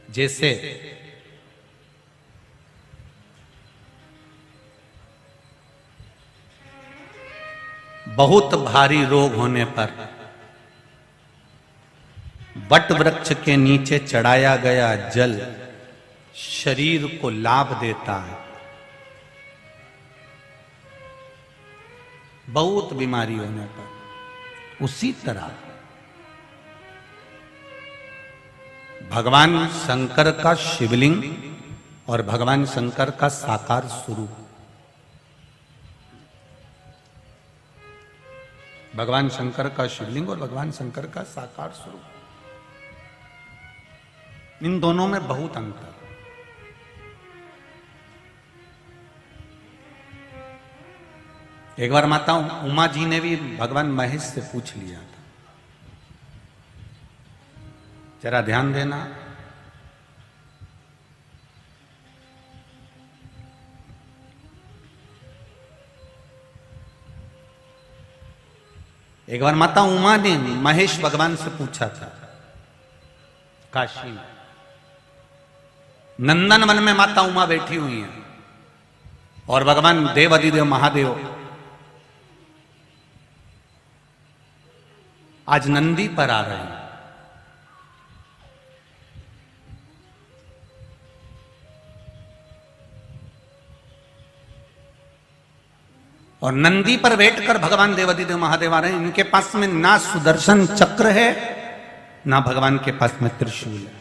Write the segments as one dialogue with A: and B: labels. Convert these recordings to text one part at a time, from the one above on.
A: जैसे बहुत भारी रोग होने पर वट वृक्ष के नीचे चढ़ाया गया जल शरीर को लाभ देता है। बहुत बीमारी होने पर उसी तरह भगवान शंकर का शिवलिंग और भगवान शंकर का साकार स्वरूप, भगवान शंकर का शिवलिंग और भगवान शंकर का साकार स्वरूप, इन दोनों में बहुत अंतर है। एक बार माता उमा जी ने भी भगवान महेश से पूछ लिया था, जरा ध्यान देना। एक बार माता उमा ने महेश भगवान से पूछा था काशी में, नंदन वन में माता उमा बैठी हुई है और भगवान देव अधिदेव महादेव आज नंदी पर आ रहे हैं। और नंदी पर बैठकर भगवान देवादिदेव महादेव आ रहे हैं। इनके पास में ना सुदर्शन चक्र है ना भगवान के पास में त्रिशूल है।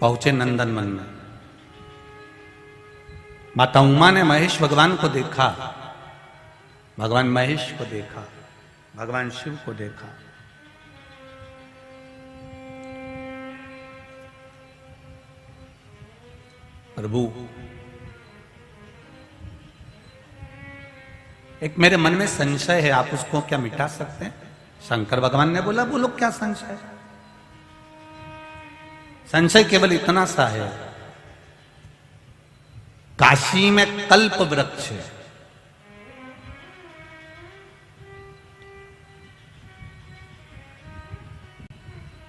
A: पहुंचे नंदन वन में, माता उमा ने महेश भगवान को देखा, भगवान महेश को देखा, भगवान शिव को देखा। प्रभु, एक मेरे मन में संशय है, आप उसको क्या मिटा सकते हैं? शंकर भगवान ने बोला, बोलो क्या संशय? संशय केवल इतना सा है, काशी में कल्प वृक्ष है,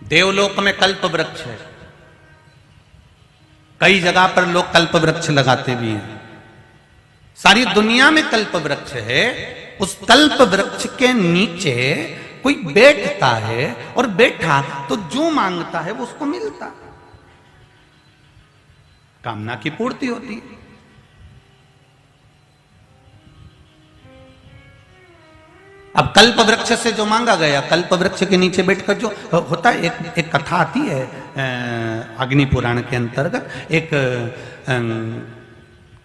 A: देवलोक में कल्प वृक्ष है, कई जगह पर लोग कल्प वृक्ष लगाते भी हैं, सारी दुनिया में कल्प वृक्ष है। उस कल्प वृक्ष के नीचे कोई बैठता है और बैठा तो जो मांगता है वो उसको मिलता है, कामना की पूर्ति होती है। अब कल्प वृक्ष से जो मांगा गया, कल्प वृक्ष के नीचे बैठकर जो होता है, एक कथा आती है अग्नि पुराण के अंतर्गत। एक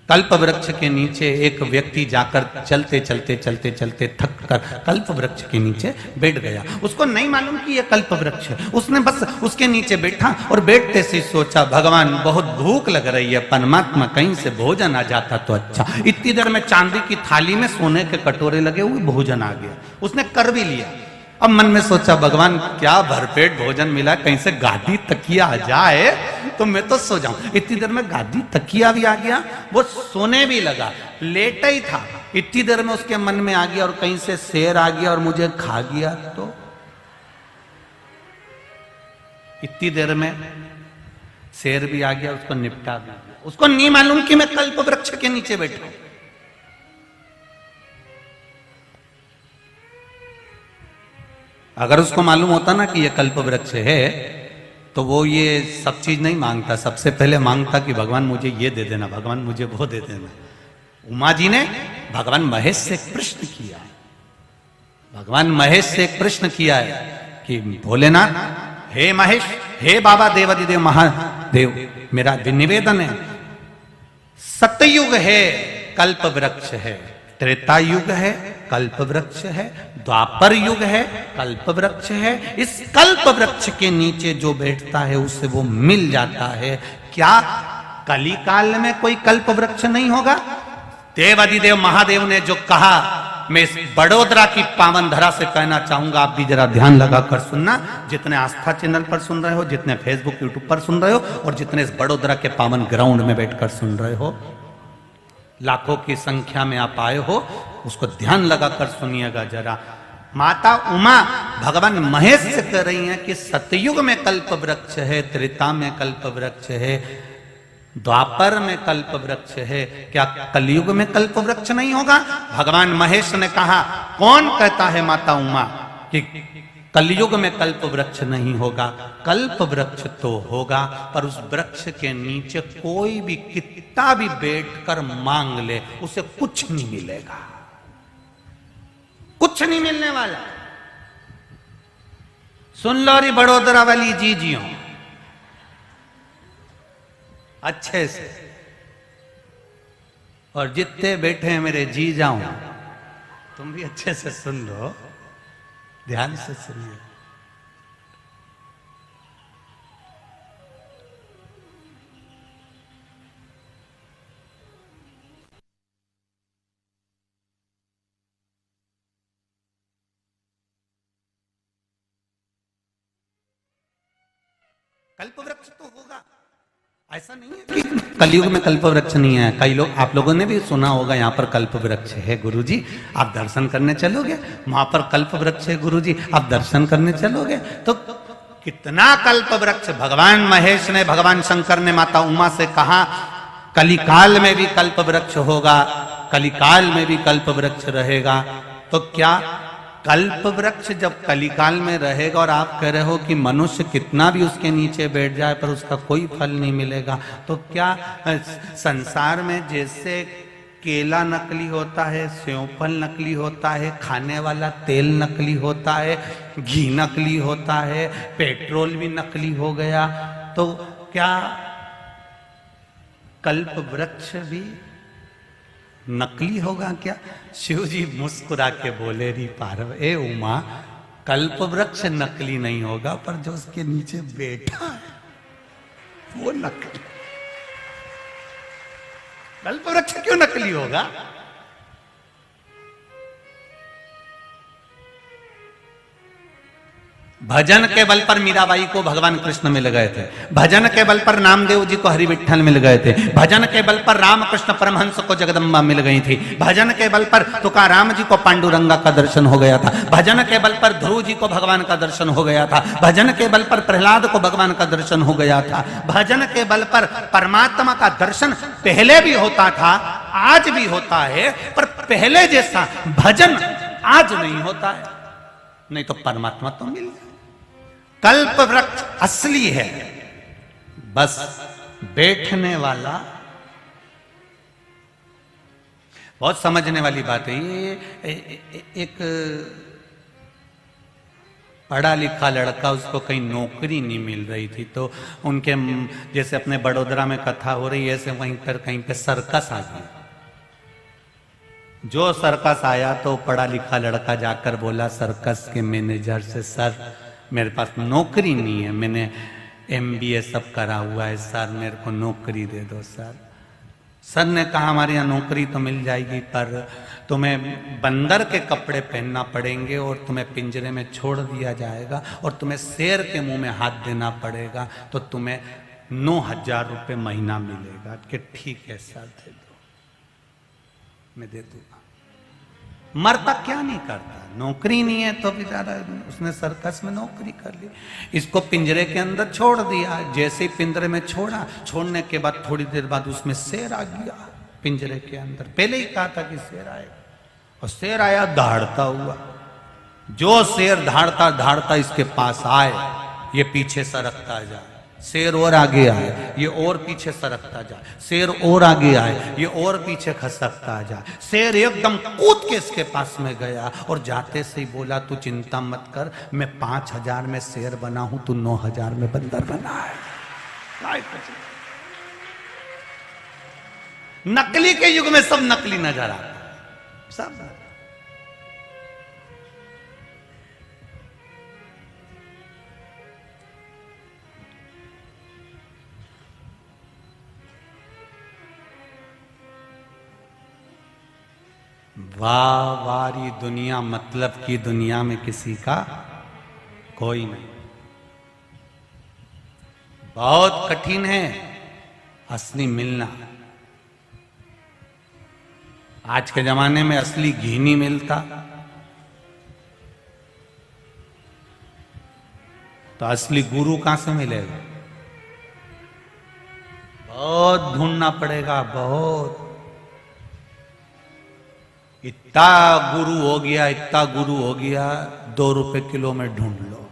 A: कल्प वृक्ष के नीचे एक व्यक्ति जाकर चलते चलते चलते चलते थक कर कल्प वृक्ष के नीचे बैठ गया। उसको नहीं मालूम कि यह कल्प वृक्ष है, उसने बस उसके नीचे बैठा और बैठते से सोचा, भगवान बहुत भूख लग रही है, परमात्मा कहीं से भोजन आ जाता तो अच्छा। इतनी देर में चांदी की थाली में सोने के कटोरे लगे हुए, भोजन आ गया, उसने कर भी लिया। अब मन में सोचा, भगवान क्या भरपेट भोजन मिला, कहीं से गादी तकिया आ जाए तो मैं तो सो जाऊं। इतनी देर में गादी तकिया भी आ गया, वो सोने भी लगा, लेटा ही था। इतनी देर में उसके मन में आ गया और कहीं से शेर आ गया और मुझे खा गया तो। इतनी देर में शेर भी आ गया, उसको निपटा भी गया। उसको नहीं मालूम कि मैं कल्प वृक्ष के नीचे बैठा हूं। अगर उसको मालूम होता ना कि यह कल्प वृक्ष है तो वो ये सब चीज नहीं मांगता, सबसे पहले मांगता कि भगवान मुझे ये दे देना, भगवान मुझे वो दे देना। उमा जी ने भगवान महेश से एक प्रश्न किया, भगवान महेश से एक प्रश्न किया है कि भोलेनाथ, हे महेश, हे बाबा देवादिदेव महादेव, मेरा निवेदन है, सतयुग है कल्प वृक्ष है, त्रेता युग है कल्प वृक्ष है, द्वापर युग है कल्प वृक्ष है। इस कल्प वृक्ष के नीचे जो बैठता है उसे वो मिल जाता है। क्या कली काल में कोई कल्प वृक्ष नहीं होगा? देवादिदेव महादेव ने जो कहा, मैं इस बड़ोदरा की पावन धरा से कहना चाहूंगा, आप भी जरा ध्यान लगाकर सुनना। जितने आस्था चैनल पर सुन रहे हो, जितने फेसबुक यूट्यूब पर सुन रहे हो और जितने इस बड़ोदरा के पावन ग्राउंड में बैठकर सुन रहे हो, लाखों की संख्या में आप आए हो, उसको ध्यान लगाकर सुनिएगा जरा। माता उमा भगवान महेश से कह रही हैं कि सतयुग में कल्प वृक्ष है, त्रेता में कल्प वृक्ष है, द्वापर में कल्प वृक्ष है, क्या कलयुग में कल्प वृक्ष नहीं होगा? भगवान महेश ने कहा, कौन कहता है माता उमा कि कलयुग में कल्प वृक्ष नहीं होगा? कल्प वृक्ष तो होगा, पर उस वृक्ष के नीचे कोई भी कितना भी बैठकर मांग ले, उसे कुछ नहीं मिलेगा, कुछ नहीं मिलने वाला। सुन लो री बड़ोदरा वाली जीजियों अच्छे से, और जितने बैठे हैं मेरे जी जाऊं, तुम भी अच्छे से सुन लो, ध्यान से सुनिए। कल्प वृक्ष तो होगा, ऐसा नहीं है कि कलयुग में कल्प वृक्ष नहीं है। कई लोग, आप लोगों ने भी सुना होगा यहाँ पर कल्प वृक्ष है गुरुजी, आप दर्शन करने चलोगे, वहां पर कल्प वृक्ष है गुरुजी, आप दर्शन करने चलोगे। तो कितना कल्प वृक्ष! भगवान महेश ने, भगवान शंकर ने माता उमा से कहा, कलिकाल में भी कल्प वृक्ष होगा, कलिकाल में भी कल्प वृक्ष रहेगा। तो क्या कल्प वृक्ष जब कलिकाल में रहेगा और आप कह रहे हो कि मनुष्य कितना भी उसके नीचे बैठ जाए पर उसका कोई फल नहीं मिलेगा, तो क्या संसार में जैसे केला नकली होता है, सेवफल नकली होता है, खाने वाला तेल नकली होता है, घी नकली होता है, पेट्रोल भी नकली हो गया, तो क्या कल्प वृक्ष भी नकली होगा क्या? शिव जी मुस्कुरा के बोले, री पार्व, ए उमा, कल्प वृक्ष नकली नहीं होगा, पर जो उसके नीचे बैठा है वो नकली। कल्प वृक्ष क्यों नकली होगा? भजन के बल पर मीराबाई को भगवान कृष्ण मिल गए थे, भजन के बल पर नामदेव जी को हरि विठ्ठल मिल गए थे, भजन के बल पर रामकृष्ण परमहंस को जगदम्बा मिल गई थी, भजन के बल पर तुकाराम जी को पांडुरंगा का दर्शन हो गया था, भजन के बल पर ध्रुव जी को भगवान का दर्शन हो गया था, भजन के बल पर प्रहलाद को भगवान का दर्शन हो गया था, भजन के बल पर परमात्मा का दर्शन पहले भी होता था, आज भी होता है, पर पहले जैसा भजन आज नहीं होता है, नहीं तो परमात्मा तो मिल गया। कल्प वृक्ष असली है, बस बैठने वाला। बहुत समझने वाली बात है ये। एक पढ़ा लिखा लड़का, उसको कहीं नौकरी नहीं मिल रही थी, तो उनके जैसे अपने बड़ोदरा में कथा हो रही है, ऐसे वहीं पर कहीं पे सर्कस आ गया। जो सर्कस आया तो पढ़ा लिखा लड़का जाकर बोला सर्कस के मैनेजर से, सर मेरे पास नौकरी नहीं है, मैंने MBA सब करा हुआ है सर, मेरे को नौकरी दे दो सर। सर ने कहा हमारे यहाँ नौकरी तो मिल जाएगी, पर तुम्हें बंदर के कपड़े पहनना पड़ेंगे और तुम्हें पिंजरे में छोड़ दिया जाएगा और तुम्हें शेर के मुंह में हाथ देना पड़ेगा, तो तुम्हें 9,000 रुपये महीना मिलेगा। कि ठीक है सर दे दो, मैं दे दूंगा। मरता क्या नहीं करता, नौकरी नहीं है तो बेचारा उसने सर्कस में नौकरी कर ली, इसको पिंजरे के अंदर छोड़ दिया। जैसे ही पिंजरे में छोड़ा, छोड़ने के बाद थोड़ी देर बाद उसमें शेर आ गया पिंजरे के अंदर। पहले ही कहा था कि शेर आएगा, और शेर आया दहाड़ता हुआ। जो शेर दहाड़ता दहाड़ता इसके पास आए, ये पीछे सरकता जाए, शेर और आगे आए, ये और पीछे सरकता जाए, शेर और आगे आए, ये और पीछे खसकता जाए। शेर एकदम कूद के इसके पास में गया और जाते से ही बोला, तू चिंता मत कर, मैं 5,000 में शेर बना हूं, तू 9,000 में बंदर बना है। नकली के युग में सब नकली नजर आता है, सब। वाह वारी दुनिया, मतलब की दुनिया में किसी का कोई नहीं। बहुत कठिन है असली मिलना। आज के जमाने में असली घी नहीं मिलता, तो असली गुरु कहां से मिलेगा? बहुत ढूंढना पड़ेगा, बहुत। इतना गुरु हो गया, इतना गुरु हो गया, 2 रुपए किलो में ढूंढ लो।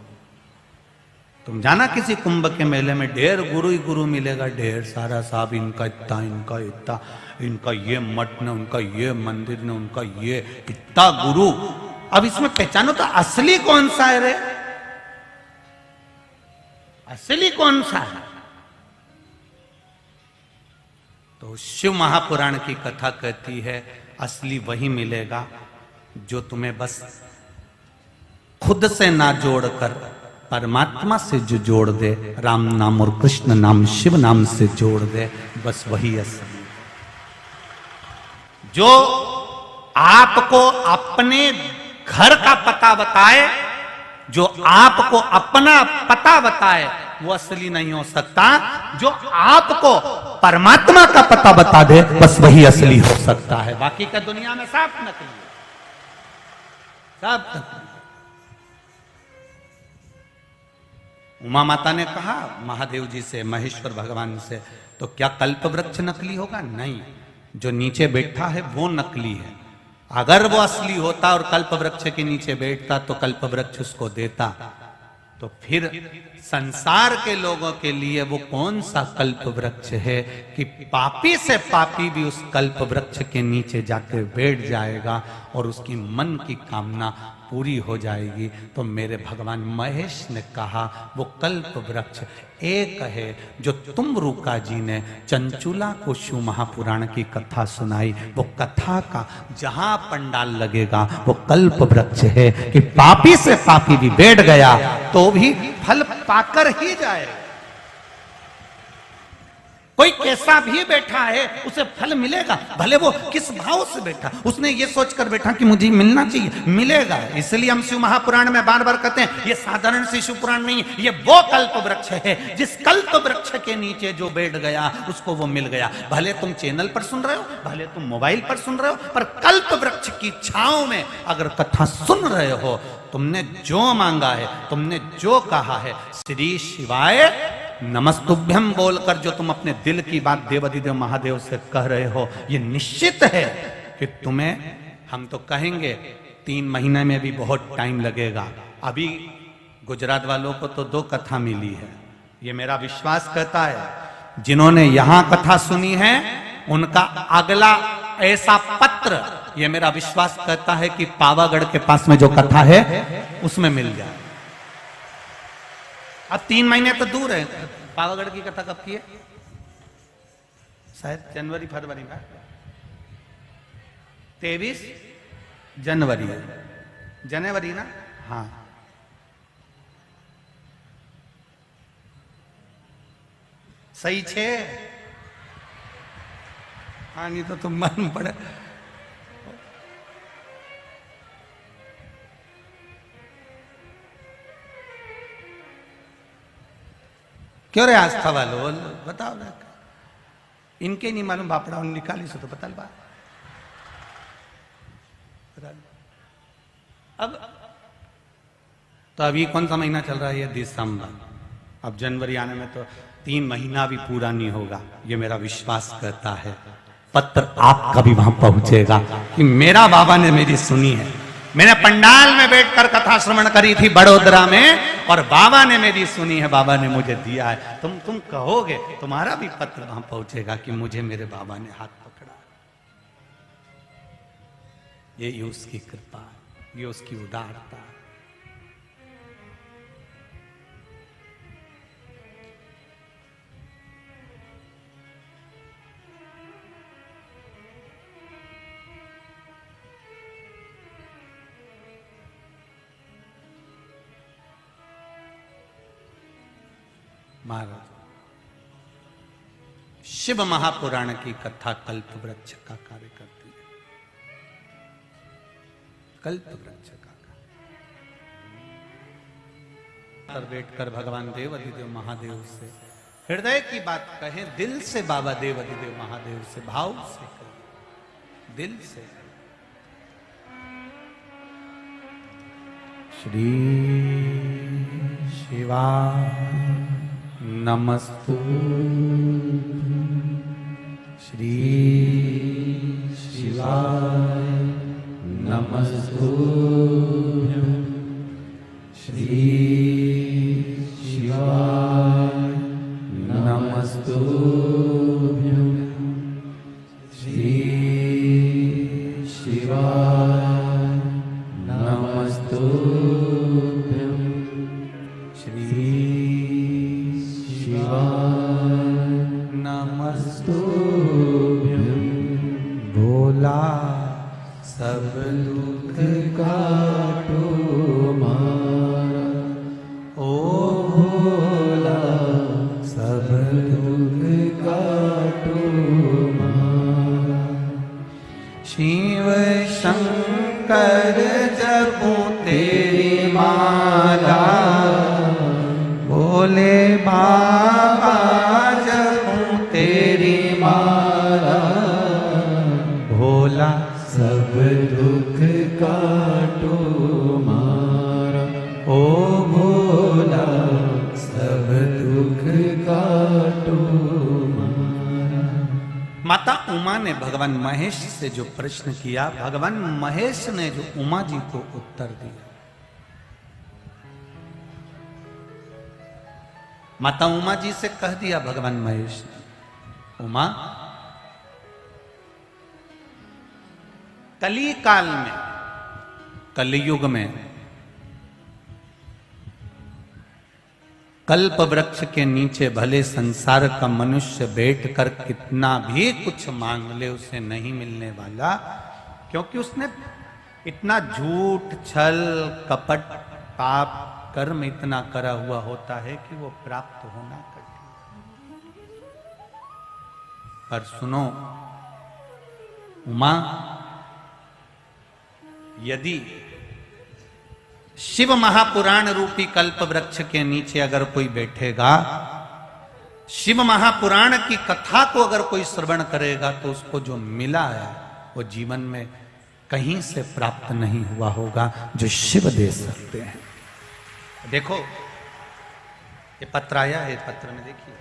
A: तुम जाना किसी कुंभ के मेले में ढेर गुरु ही गुरु मिलेगा, ढेर सारा। साहब इनका इतना, इनका इतना, इनका ये मठ ने, उनका ये मंदिर ने, उनका ये इतना गुरु। अब इसमें पहचानो तो असली कौन सा है रे? असली कौन सा है? तो शिव महापुराण की कथा कहती है असली वही मिलेगा जो तुम्हें बस खुद से ना जोड़कर परमात्मा से जो जोड़ दे, राम नाम और कृष्ण नाम, शिव नाम से जोड़ दे, बस वही असली। जो आपको अपने घर का पता बताए, जो आपको अपना पता बताए, वो असली नहीं हो सकता। जो आपको परमात्मा का पता बता दे, बस वही असली हो सकता है। बाकी का दुनिया में सब नकली है, सब नकली। उमा माता ने कहा महादेव जी से, महेश्वर भगवान से, तो क्या कल्प वृक्ष नकली होगा? नहीं, जो नीचे बैठा है वो नकली है। अगर वो असली होता और कल्प वृक्ष के नीचे बैठता तो कल्प वृक्ष उसको देता। तो फिर संसार के लोगों के लिए वो कौन सा कल्प वृक्ष है कि पापी से पापी भी उस कल्प वृक्ष के नीचे जाकर बैठ जाएगा और उसकी मन की कामना पूरी हो जाएगी। तो मेरे भगवान महेश ने कहा वो कल्प वृक्ष एक है जो तुम रूका जी ने चंचुला को शिव महापुराण की कथा सुनाई। वो कथा का जहां पंडाल लगेगा वो कल्प वृक्ष है कि पापी से पापी भी बैठ गया तो भी फल पाकर ही जाए। कोई कैसा भी बैठा है उसे फल मिलेगा, भले वो किस भाव से बैठा। उसने ये सोचकर बैठा कि मुझे मिलना चाहिए, मिलेगा। इसलिए हम शिव महापुराण में बार बार कहते हैं ये साधारण सी शिव पुराण नहीं है, ये वो कल्प वृक्ष है जिस कल्प वृक्ष के नीचे जो बैठ गया उसको वो मिल गया। भले तुम चैनल पर सुन रहे हो, भले तुम मोबाइल पर सुन रहे हो, पर कल्प वृक्ष की छांव में अगर कथा सुन रहे हो, तुमने जो मांगा है, तुमने जो कहा है, श्री शिवाय नमस्तुभ्यम बोलकर जो तुम अपने दिल की बात देवाधिदेव महादेव से कह रहे हो, ये निश्चित है कि तुम्हें, हम तो कहेंगे 3 महीने में भी बहुत टाइम लगेगा। अभी गुजरात वालों को तो 2 कथा मिली है, ये मेरा विश्वास कहता है। जिन्होंने यहां कथा सुनी है उनका अगला ऐसा पत्र, ये मेरा विश्वास कहता है कि पावागढ़ के पास में जो कथा है उसमें मिल जाए। अब 3 महीने तो दूर है। पावागढ़ की कथा कब की है? शायद जनवरी फरवरी में, 23 जनवरी है, जनवरी ना? हाँ, सही छे। हाँ, नहीं तो तुम मन पड़े। क्यों रे आस्था वालों बताओ ना, इनके नहीं मालूम बापड़ा निकाली से तो बता बा। अब तो अभी कौन सा महीना चल रहा है? ये दिसंबर। अब जनवरी आने में तो 3 महीना भी पूरा नहीं होगा। ये मेरा विश्वास करता है पत्र आपका भी वहां पहुंचेगा कि मेरा बाबा ने मेरी सुनी है। मैंने पंडाल में बैठकर कथा श्रवण करी थी बड़ोदरा में और बाबा ने मेरी सुनी है, बाबा ने मुझे दिया है। तुम कहोगे, तुम्हारा भी पत्र वहां पहुंचेगा कि मुझे मेरे बाबा ने हाथ पकड़ा। ये उसकी कृपा है, ये उसकी उदारता है। महाराज, शिव महापुराण की कथा कल्प वृक्ष का कार्य करती है। कल्प वृक्ष का कार्य बैठकर भगवान देवाधिदेव महादेव से हृदय की बात कहें, दिल से बाबा देवाधिदेव महादेव से भाव से कहें। दिल से।
B: श्री शिवाय
A: नमस्तु।
B: श्री शिवाय नमस्तुभ्यं। श्री शिवाय नमस्तुभ्यं। श्री शिवाय नमस्तुभ्यं। श्री शिवाय नमस्तुभ्यं। भोला सब दुख काटो मारा, ओ भोला सब दुख काटो मारा।
A: शिव शंकर जपूं तेरी माला, भोले बाबा जपूं तेरी माला, भोला
B: सब दुख काटो मारा, ओ भोला सब दुख काटो मारा।
A: माता उमा ने भगवान महेश से जो प्रश्न किया, भगवान महेश ने जो उमा जी को उत्तर दिया। माता उमा जी से कह दिया भगवान महेश ने, उमा कली काल में, कलयुग में कल्प वृक्ष के नीचे भले संसार का मनुष्य बैठकर कितना भी कुछ मांग ले उसे नहीं मिलने वाला, क्योंकि उसने इतना झूठ छल कपट पाप कर्म इतना करा हुआ होता है कि वो प्राप्त होना कठिन। पर सुनो उमा, यदि शिव महापुराण रूपी कल्प वृक्ष के नीचे अगर कोई बैठेगा, शिव महापुराण की कथा को अगर कोई श्रवण करेगा, तो उसको जो मिला है वो जीवन में कहीं से प्राप्त नहीं हुआ होगा, जो शिव दे सकते हैं। देखो ये पत्र आया है, पत्र में देखिए,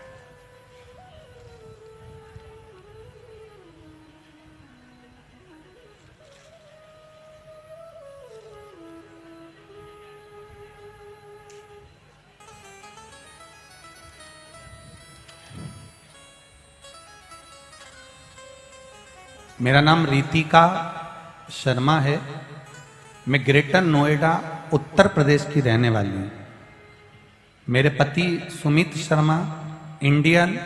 A: मेरा नाम रितिका शर्मा है। मैं ग्रेटर नोएडा उत्तर प्रदेश की रहने वाली हूँ। मेरे पति सुमित शर्मा इंडियन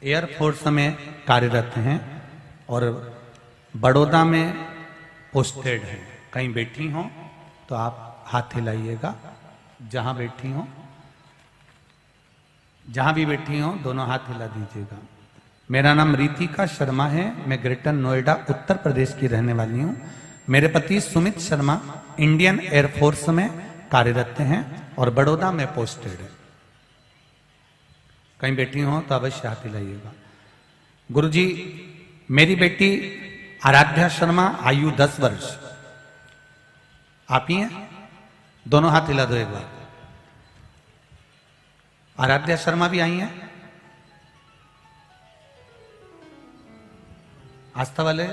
A: एयरफोर्स में कार्यरत हैं और बड़ौदा में पोस्टेड हैं। कहीं बैठी हों तो आप हाथ हिलाइएगा, जहाँ बैठी हों, जहाँ भी बैठी हों दोनों हाथ हिला दीजिएगा। मेरा नाम रितिका शर्मा है। मैं ग्रेटर नोएडा उत्तर प्रदेश की रहने वाली हूँ। मेरे पति सुमित शर्मा इंडियन एयरफोर्स में कार्यरत हैं और बड़ौदा में पोस्टेड है। कहीं बैठी हो तो अवश्य हाथ हिलाइएगा। गुरुजी, मेरी बेटी आराध्या शर्मा, आयु 10 वर्ष। आप ही हैं? दोनों हाथ हिला दो एक बार। आराध्या शर्मा भी आई हैं? आस्था वाले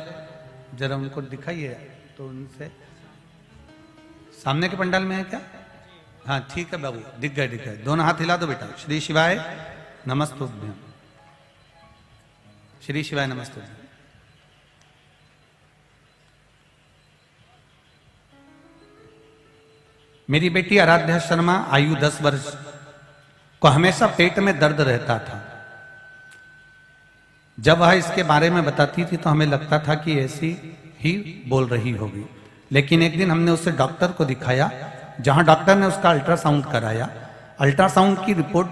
A: जरा उनको दिखाइए तो उनसे। सामने के पंडाल में है क्या? हाँ ठीक है बाबू, दिख गए दिख गए। दोनों हाथ हिला दो बेटा। श्री शिवाय नमस्तुभ्यं। श्री शिवाय नमस्तुभ्यं। मेरी बेटी आराध्या शर्मा, आयु 10 वर्ष, को हमेशा पेट में दर्द रहता था। जब वह इसके बारे में बताती थी तो हमें लगता था कि ऐसी ही बोल रही होगी। लेकिन एक दिन हमने उसे डॉक्टर को दिखाया, जहां डॉक्टर ने उसका अल्ट्रासाउंड कराया। अल्ट्रासाउंड की रिपोर्ट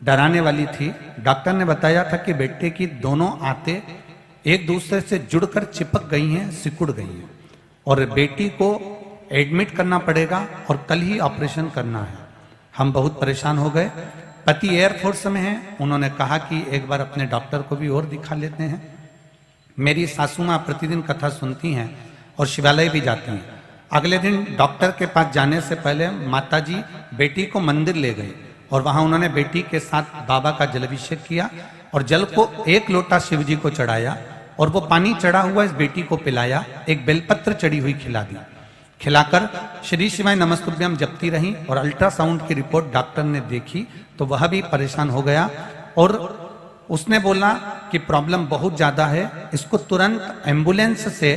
A: डराने वाली थी। डॉक्टर ने बताया था कि बेटे की दोनों आंतें एक दूसरे से जुड़कर चिपक गई हैं, सिकुड़ गई हैं और बेटी को एडमिट करना पड़ेगा और कल ही ऑपरेशन करना है। हम बहुत परेशान हो गए। पति एयरफोर्स में हैं, उन्होंने कहा कि एक बार अपने डॉक्टर को भी और दिखा लेते हैं। मेरी सासू माँ प्रतिदिन कथा सुनती हैं और शिवालय भी जाती हैं। अगले दिन डॉक्टर के पास जाने से पहले माताजी बेटी को मंदिर ले गई और वहां उन्होंने बेटी के साथ बाबा का जलाभिषेक किया और जल को 1 लोटा शिव जी को चढ़ाया और वो पानी चढ़ा हुआ इस बेटी को पिलाया, एक बेलपत्र चढ़ी हुई खिला दी। खिलाकर श्री शिवाय नमस्तुभ्यम जपती रही और अल्ट्रासाउंड की रिपोर्ट डॉक्टर ने देखी तो वह भी परेशान हो गया और उसने बोला कि प्रॉब्लम बहुत ज्यादा है, इसको तुरंत एम्बुलेंस से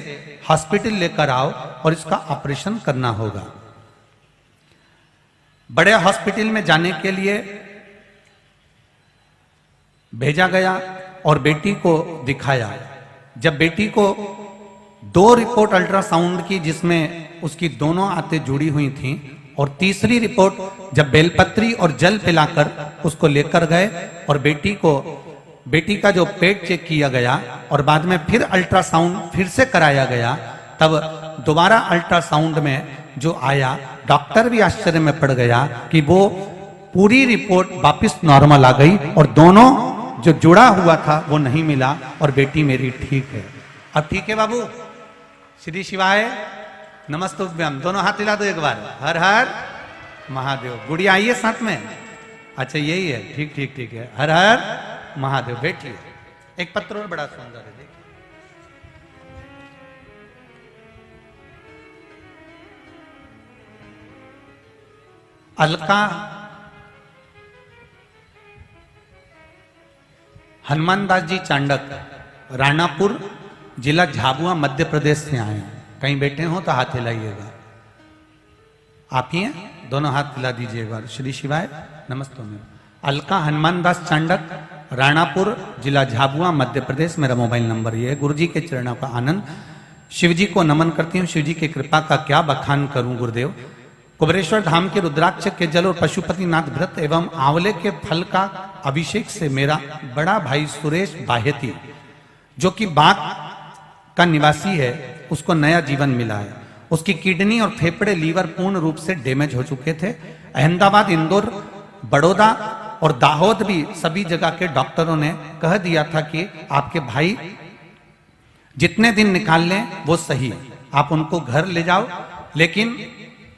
A: हॉस्पिटल लेकर आओ और इसका ऑपरेशन करना होगा। बड़े हॉस्पिटल में जाने के लिए भेजा गया और बेटी को दिखाया। जब बेटी को 2 रिपोर्ट अल्ट्रासाउंड की जिसमें उसकी दोनों आंतें जुड़ी हुई थीं और तीसरी रिपोर्ट जब बेलपत्री और जल पिलाकर उसको लेकर गए और बेटी का जो पेट चेक किया गया और बाद में फिर अल्ट्रासाउंड फिर से कराया गया, तब दोबारा अल्ट्रासाउंड में जो आया डॉक्टर भी आश्चर्य में पड़ गया कि वो पूरी रिपोर्ट वापस नॉर्मल आ गई और दोनों जो जुड़ा हुआ था वो नहीं मिला और बेटी मेरी ठीक है। अब ठीक है बाबू? श्री शिवाय नमस्तुभ्यम, दोनों हाथ हिला दो एक बार। हर हर महादेव। गुड़िया आइए साथ में। अच्छा यही है, ठीक ठीक ठीक है। हर हर महादेव। बैठिए। एक पत्र और बड़ा सुंदर है, देखिए। अलका हनुमान दास जी चांडक, राणापुर जिला झाबुआ मध्य प्रदेश से आए हैं। कहीं बैठे हो तो हाथ हिलाइएगा। आप ही हैं? दोनों हाथ हिला दीजिए एक बार। श्री शिवाय नमस्ते। अलका हनुमान दास चांडक, राणापुर जिला झाबुआ मध्य प्रदेश। मेरा मोबाइल नंबर ये है। गुरु जी के चरणों का आनंद। शिव जी को नमन करती हूँ। शिव जी की कृपा का क्या बखान करूं गुरुदेव। कुबेरेश्वर धाम के रुद्राक्ष के जल और पशुपतिनाथ व्रत एवं आंवले के फल का अभिषेक से मेरा बड़ा भाई सुरेश बाहेती, जो कि बाग का निवासी है, उसको नया जीवन मिला है। उसकी किडनी और फेफड़े लीवर पूर्ण रूप से डैमेज हो चुके थे। अहमदाबाद, इंदौर, बड़ौदा और दाहोद भी सभी जगह के डॉक्टरों ने कह दिया था कि आपके भाई जितने दिन निकाल लें वो सही, आप उनको घर ले जाओ। लेकिन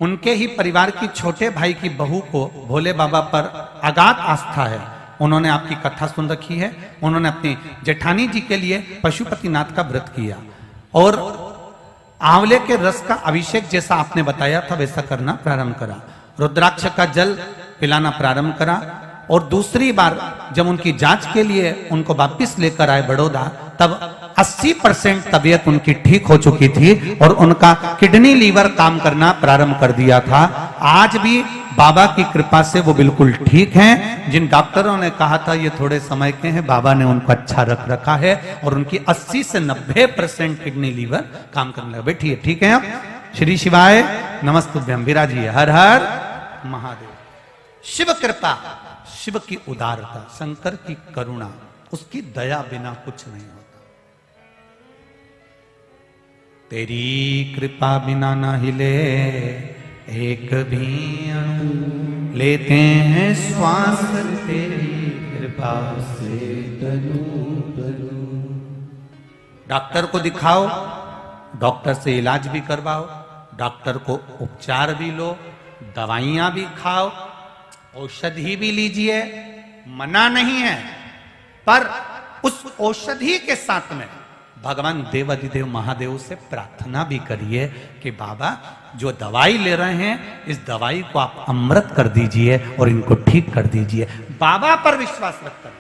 A: उनके ही परिवार की छोटे भाई की बहू को भोले बाबा पर अगाध आस्था है। उन्होंने आपकी कथा सुन रखी है। उन्होंने अपनी जेठानी जी के लिए पशुपतिनाथ का व्रत किया और आंवले के रस का अभिषेक जैसा आपने बताया था वैसा करना प्रारंभ करा। रुद्राक्ष का जल पिलाना प्रारंभ करा और दूसरी बार जब उनकी जांच के लिए उनको वापिस लेकर आए बड़ौदा, तब 80% तबीयत उनकी ठीक हो चुकी थी और उनका किडनी लीवर काम करना प्रारंभ कर दिया था। आज भी बाबा की कृपा से वो बिल्कुल ठीक हैं। जिन डॉक्टरों ने कहा था ये थोड़े समय के हैं, बाबा ने उनको अच्छा रख रखा है और उनकी 80 से 90% किडनी लीवर काम करने लगा। बैठिए, ठीक है आप? श्री शिवाय नमस्तुभ्यम। विराजिए। हर हर महादेव। शिव कृपा, शिव की उदारता, शंकर की करुणा, उसकी दया बिना कुछ नहीं होता। तेरी कृपा बिना न हिले एक भी अणु, लेते हैं श्वास तेरी कृपा से तनु तनु। डॉक्टर को दिखाओ, डॉक्टर से इलाज भी करवाओ, डॉक्टर को उपचार भी लो, दवाइयां भी खाओ, औषधि भी लीजिए, मना नहीं है। पर उस औषधि के साथ में भगवान देवाधिदेव महादेव से प्रार्थना भी करिए कि बाबा जो दवाई ले रहे हैं इस दवाई को आप अमृत कर दीजिए और इनको ठीक कर दीजिए। बाबा पर विश्वास रखकर।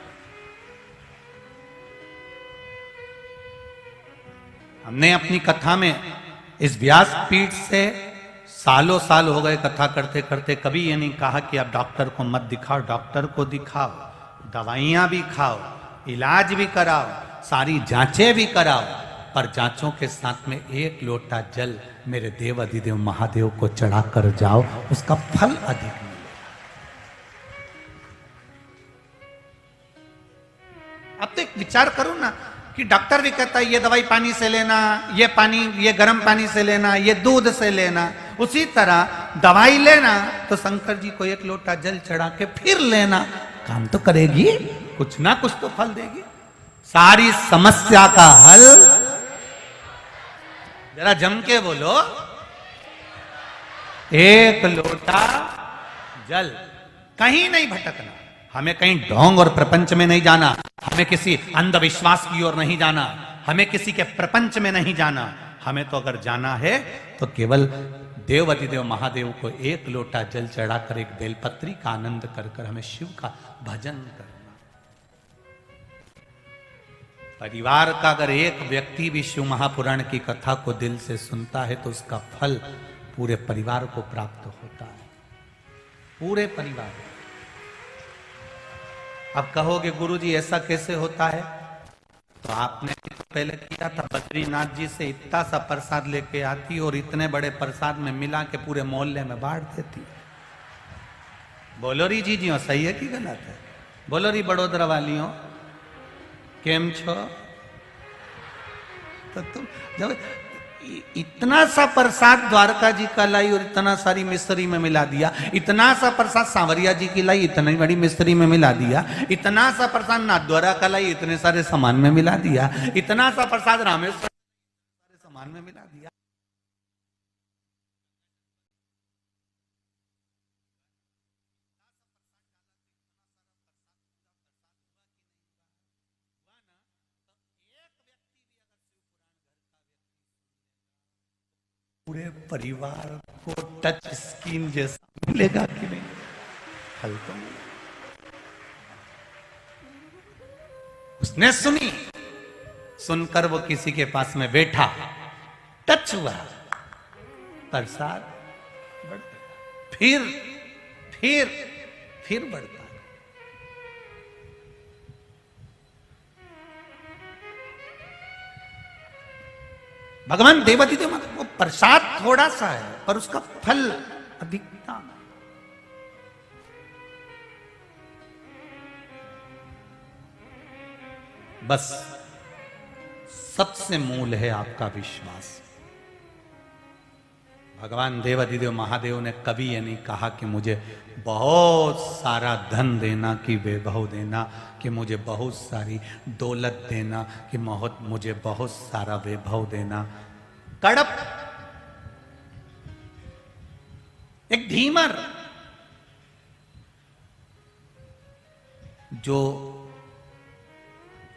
A: हमने अपनी कथा में इस व्यासपीठ से सालों साल हो गए कथा करते करते, कभी ये नहीं कहा कि आप डॉक्टर को मत दिखाओ। डॉक्टर को दिखाओ, दवाइयां भी खाओ, इलाज भी कराओ, सारी जांचें भी कराओ, पर जांचों के साथ में 1 लोटा जल मेरे देव अधिदेव महादेव को चढ़ा कर जाओ, उसका फल अधिक मिलेगा। अब तो एक विचार करो ना कि डॉक्टर भी कहता है ये दवाई पानी से लेना, ये पानी, ये गर्म पानी से लेना, ये दूध से लेना। उसी तरह दवाई लेना तो शंकर जी को 1 लोटा जल चढ़ा के फिर लेना, काम तो करेगी, कुछ ना कुछ तो फल देगी। सारी समस्या का हल जरा जम के बोलो, एक लोटा जल। कहीं नहीं भटकना, हमें कहीं ढोंग और प्रपंच में नहीं जाना, हमें किसी अंधविश्वास की ओर नहीं जाना, हमें किसी के प्रपंच में नहीं जाना। हमें तो अगर जाना है तो केवल देव अधिदेव महादेव को एक लोटा जल चढ़ाकर एक बेलपत्री का आनंद कर कर हमें शिव का भजन करना। परिवार का अगर एक व्यक्ति भी शिव महापुराण की कथा को दिल से सुनता है तो उसका फल पूरे परिवार को प्राप्त होता है, पूरे परिवार। अब कहोगे गुरुजी ऐसा कैसे होता है? तो आपने तो पहले किया था, बद्रीनाथ जी से इतना सा प्रसाद लेके आती और इतने बड़े प्रसाद में मिला के पूरे मोहल्ले में बांट देती। बोलो री जी जी सही है कि गलत है? बोलो री बड़ोदरा वालियों केम छो? तो तुम जब इतना सा प्रसाद द्वारका जी का लाई और इतना सारी मिस्त्री में मिला दिया, इतना सा प्रसाद सांवरिया जी की लाई इतनी बड़ी मिस्त्री में मिला दिया, इतना सा प्रसाद नाथद्वारा का लाई इतने सारे सामान में मिला दिया, इतना सा प्रसाद रामेश्वर सारे सामान में मिला दिया। पूरे परिवार को टच स्क्रीन जैसा मिलेगा कि नहीं? हल्का उसने सुनी, सुनकर वो किसी के पास में बैठा, टच हुआ, प्रसाद बढ़ता, फिर बढ़ता। भगवान देवाधिदेव वो प्रसाद थोड़ा सा है पर उसका फल अधिकता। बस सबसे मूल है आपका विश्वास। भगवान देवाधिदेव महादेव ने कभी ये नहीं कहा कि मुझे बहुत सारा धन देना, कि वैभव देना, कि मुझे बहुत सारी दौलत देना, कि मुझे बहुत सारा वैभव देना। कड़प, एक धीमर जो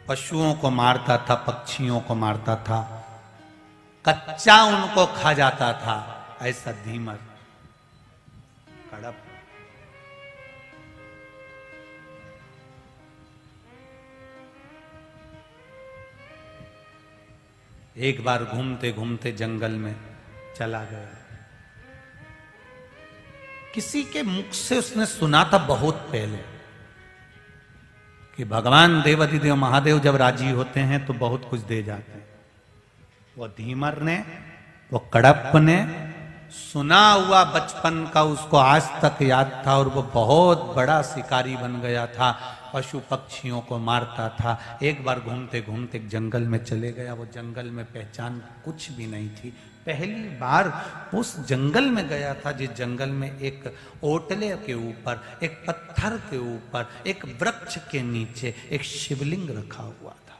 A: पशुओं को मारता था, पक्षियों को मारता था, कच्चा उनको खा जाता था, ऐसा धीमर कड़प। एक बार घूमते घूमते जंगल में चला गया, किसी के मुख से उसने सुना था बहुत पहले कि भगवान देवाधिदेव महादेव जब राजी होते हैं तो बहुत कुछ दे जाते हैं। वो धीमर ने, वो कड़प ने सुना हुआ बचपन का उसको आज तक याद था, और वो बहुत बड़ा शिकारी बन गया था, पशु पक्षियों को मारता था। एक बार घूमते घूमते जंगल में चले गया, वो जंगल में पहचान कुछ भी नहीं थी। पहली बार उस जंगल में गया था जिस जंगल में एक ओटले के ऊपर, एक पत्थर के ऊपर, एक वृक्ष के नीचे एक शिवलिंग रखा हुआ था।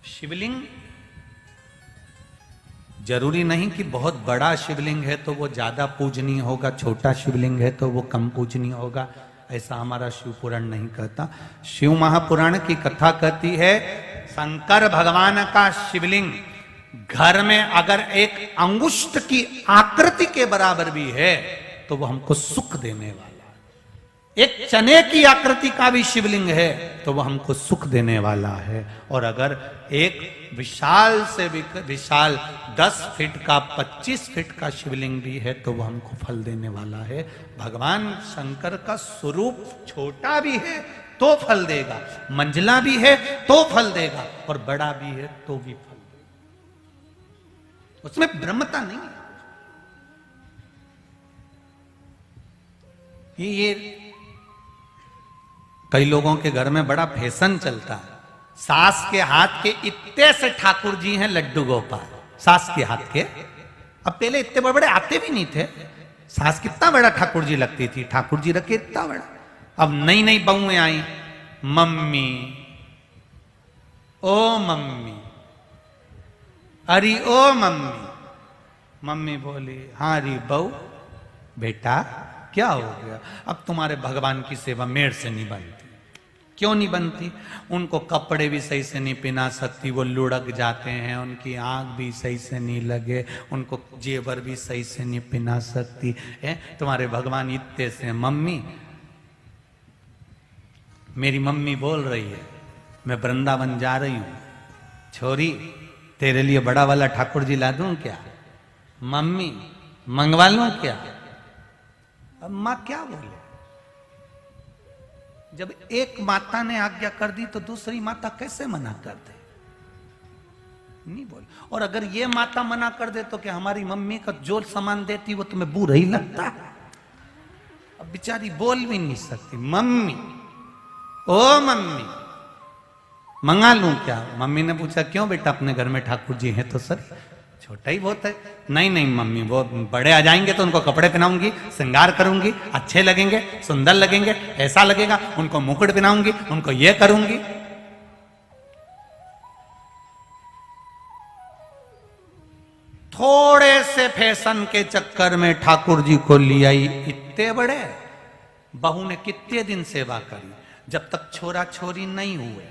A: शिवलिंग जरूरी नहीं कि बहुत बड़ा शिवलिंग है तो वो ज्यादा पूजनीय होगा, छोटा शिवलिंग है तो वो कम पूजनीय होगा, ऐसा हमारा शिव पुराण नहीं कहता। शिव महापुराण की कथा कहती है शंकर भगवान का शिवलिंग घर में अगर एक अंगुष्ठ की आकृति के बराबर भी है तो वो हमको सुख देने वाला। एक चने की आकृति का भी शिवलिंग है तो वो हमको सुख देने वाला है। और अगर एक विशाल से विशाल 10 फीट का 25 फीट का शिवलिंग भी है तो वो हमको फल देने वाला है। भगवान शंकर का स्वरूप छोटा भी है तो फल देगा, मंझला भी है तो फल देगा, और बड़ा भी है तो भी फल देगा। उसमें ब्रह्मता नहीं है। ये कई लोगों के घर में बड़ा फैशन चलता है, सास के हाथ के इतने से ठाकुर जी हैं लड्डू गोपाल, सास के हाथ के। अब पहले इतने बड़े बड़े आते भी नहीं थे, सास कितना बड़ा ठाकुर जी लगती थी, ठाकुर जी रखे इतना बड़ा। अब नई नई बहुएं आई, मम्मी ओ मम्मी, अरे ओ मम्मी। मम्मी बोली, हाँ री बहू, बेटा क्या हो गया? अब तुम्हारे भगवान की सेवा मेरे से नहीं बनती। क्यों नहीं बनती? उनको कपड़े भी सही से नहीं पहना सकती, वो लुढ़क जाते हैं, उनकी आंख भी सही से नहीं लगे, उनको जेवर भी सही से नहीं पहना सकती है। तुम्हारे भगवान इतने से। मम्मी, मेरी मम्मी बोल रही है मैं वृंदावन जा रही हूं, छोरी तेरे लिए बड़ा वाला ठाकुर जी ला दूं क्या? मम्मी, मंगवा लूं क्या? अब मां क्या बोले? जब एक माता ने आज्ञा कर दी तो दूसरी माता कैसे मना कर दे? नहीं बोल। और अगर ये माता मना कर दे तो क्या हमारी मम्मी का जो सामान देती वो तुम्हें बुरा ही लगता? अब बेचारी बोल भी नहीं सकती। मम्मी, ओ मम्मी, मंगा लूं क्या? मम्मी ने पूछा, क्यों बेटा, अपने घर में ठाकुर जी हैं तो सर, छोटा ही बहुत है। नहीं नहीं मम्मी, वो बड़े आ जाएंगे तो उनको कपड़े पहनाऊंगी, श्रृंगार करूंगी, अच्छे लगेंगे, सुंदर लगेंगे, ऐसा लगेगा, उनको मुकुट पहनाऊंगी, उनको ये करूंगी। थोड़े से फैशन के चक्कर में ठाकुर जी को लिया ही इतने बड़े। बहू ने कितने दिन सेवा करी? जब तक छोरा छोरी नहीं हुए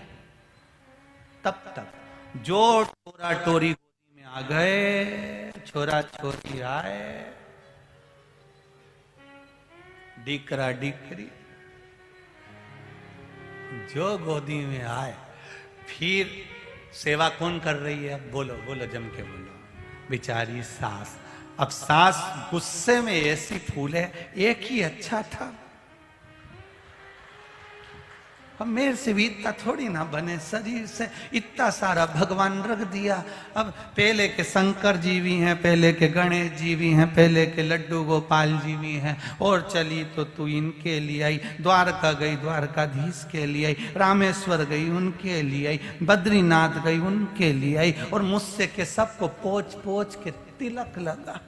A: तब तक। जो छोरा टोरी गोदी में आ गए, छोरा छोरी आए, डिकरा डिकरी जो गोदी में आए, फिर सेवा कौन कर रही है? अब बोलो बोलो, जम के बोलो। बेचारी सास। अब सास गुस्से में ऐसी फूले, एक ही अच्छा था, अब मेरे से भी इतना थोड़ी ना बने, शरीर से इतना सारा भगवान रख दिया। अब पहले के शंकर जी भी हैं, पहले के गणेश जी भी हैं, पहले के लड्डू गोपाल जी भी हैं, और चली तो तू इनके लिए आई, द्वारका गई द्वारकाधीश के लिए आई, रामेश्वर गई उनके लिए आई, बद्रीनाथ गई उनके लिए आई, और मुझसे के सबको पोछ पोछ के तिलक लगा।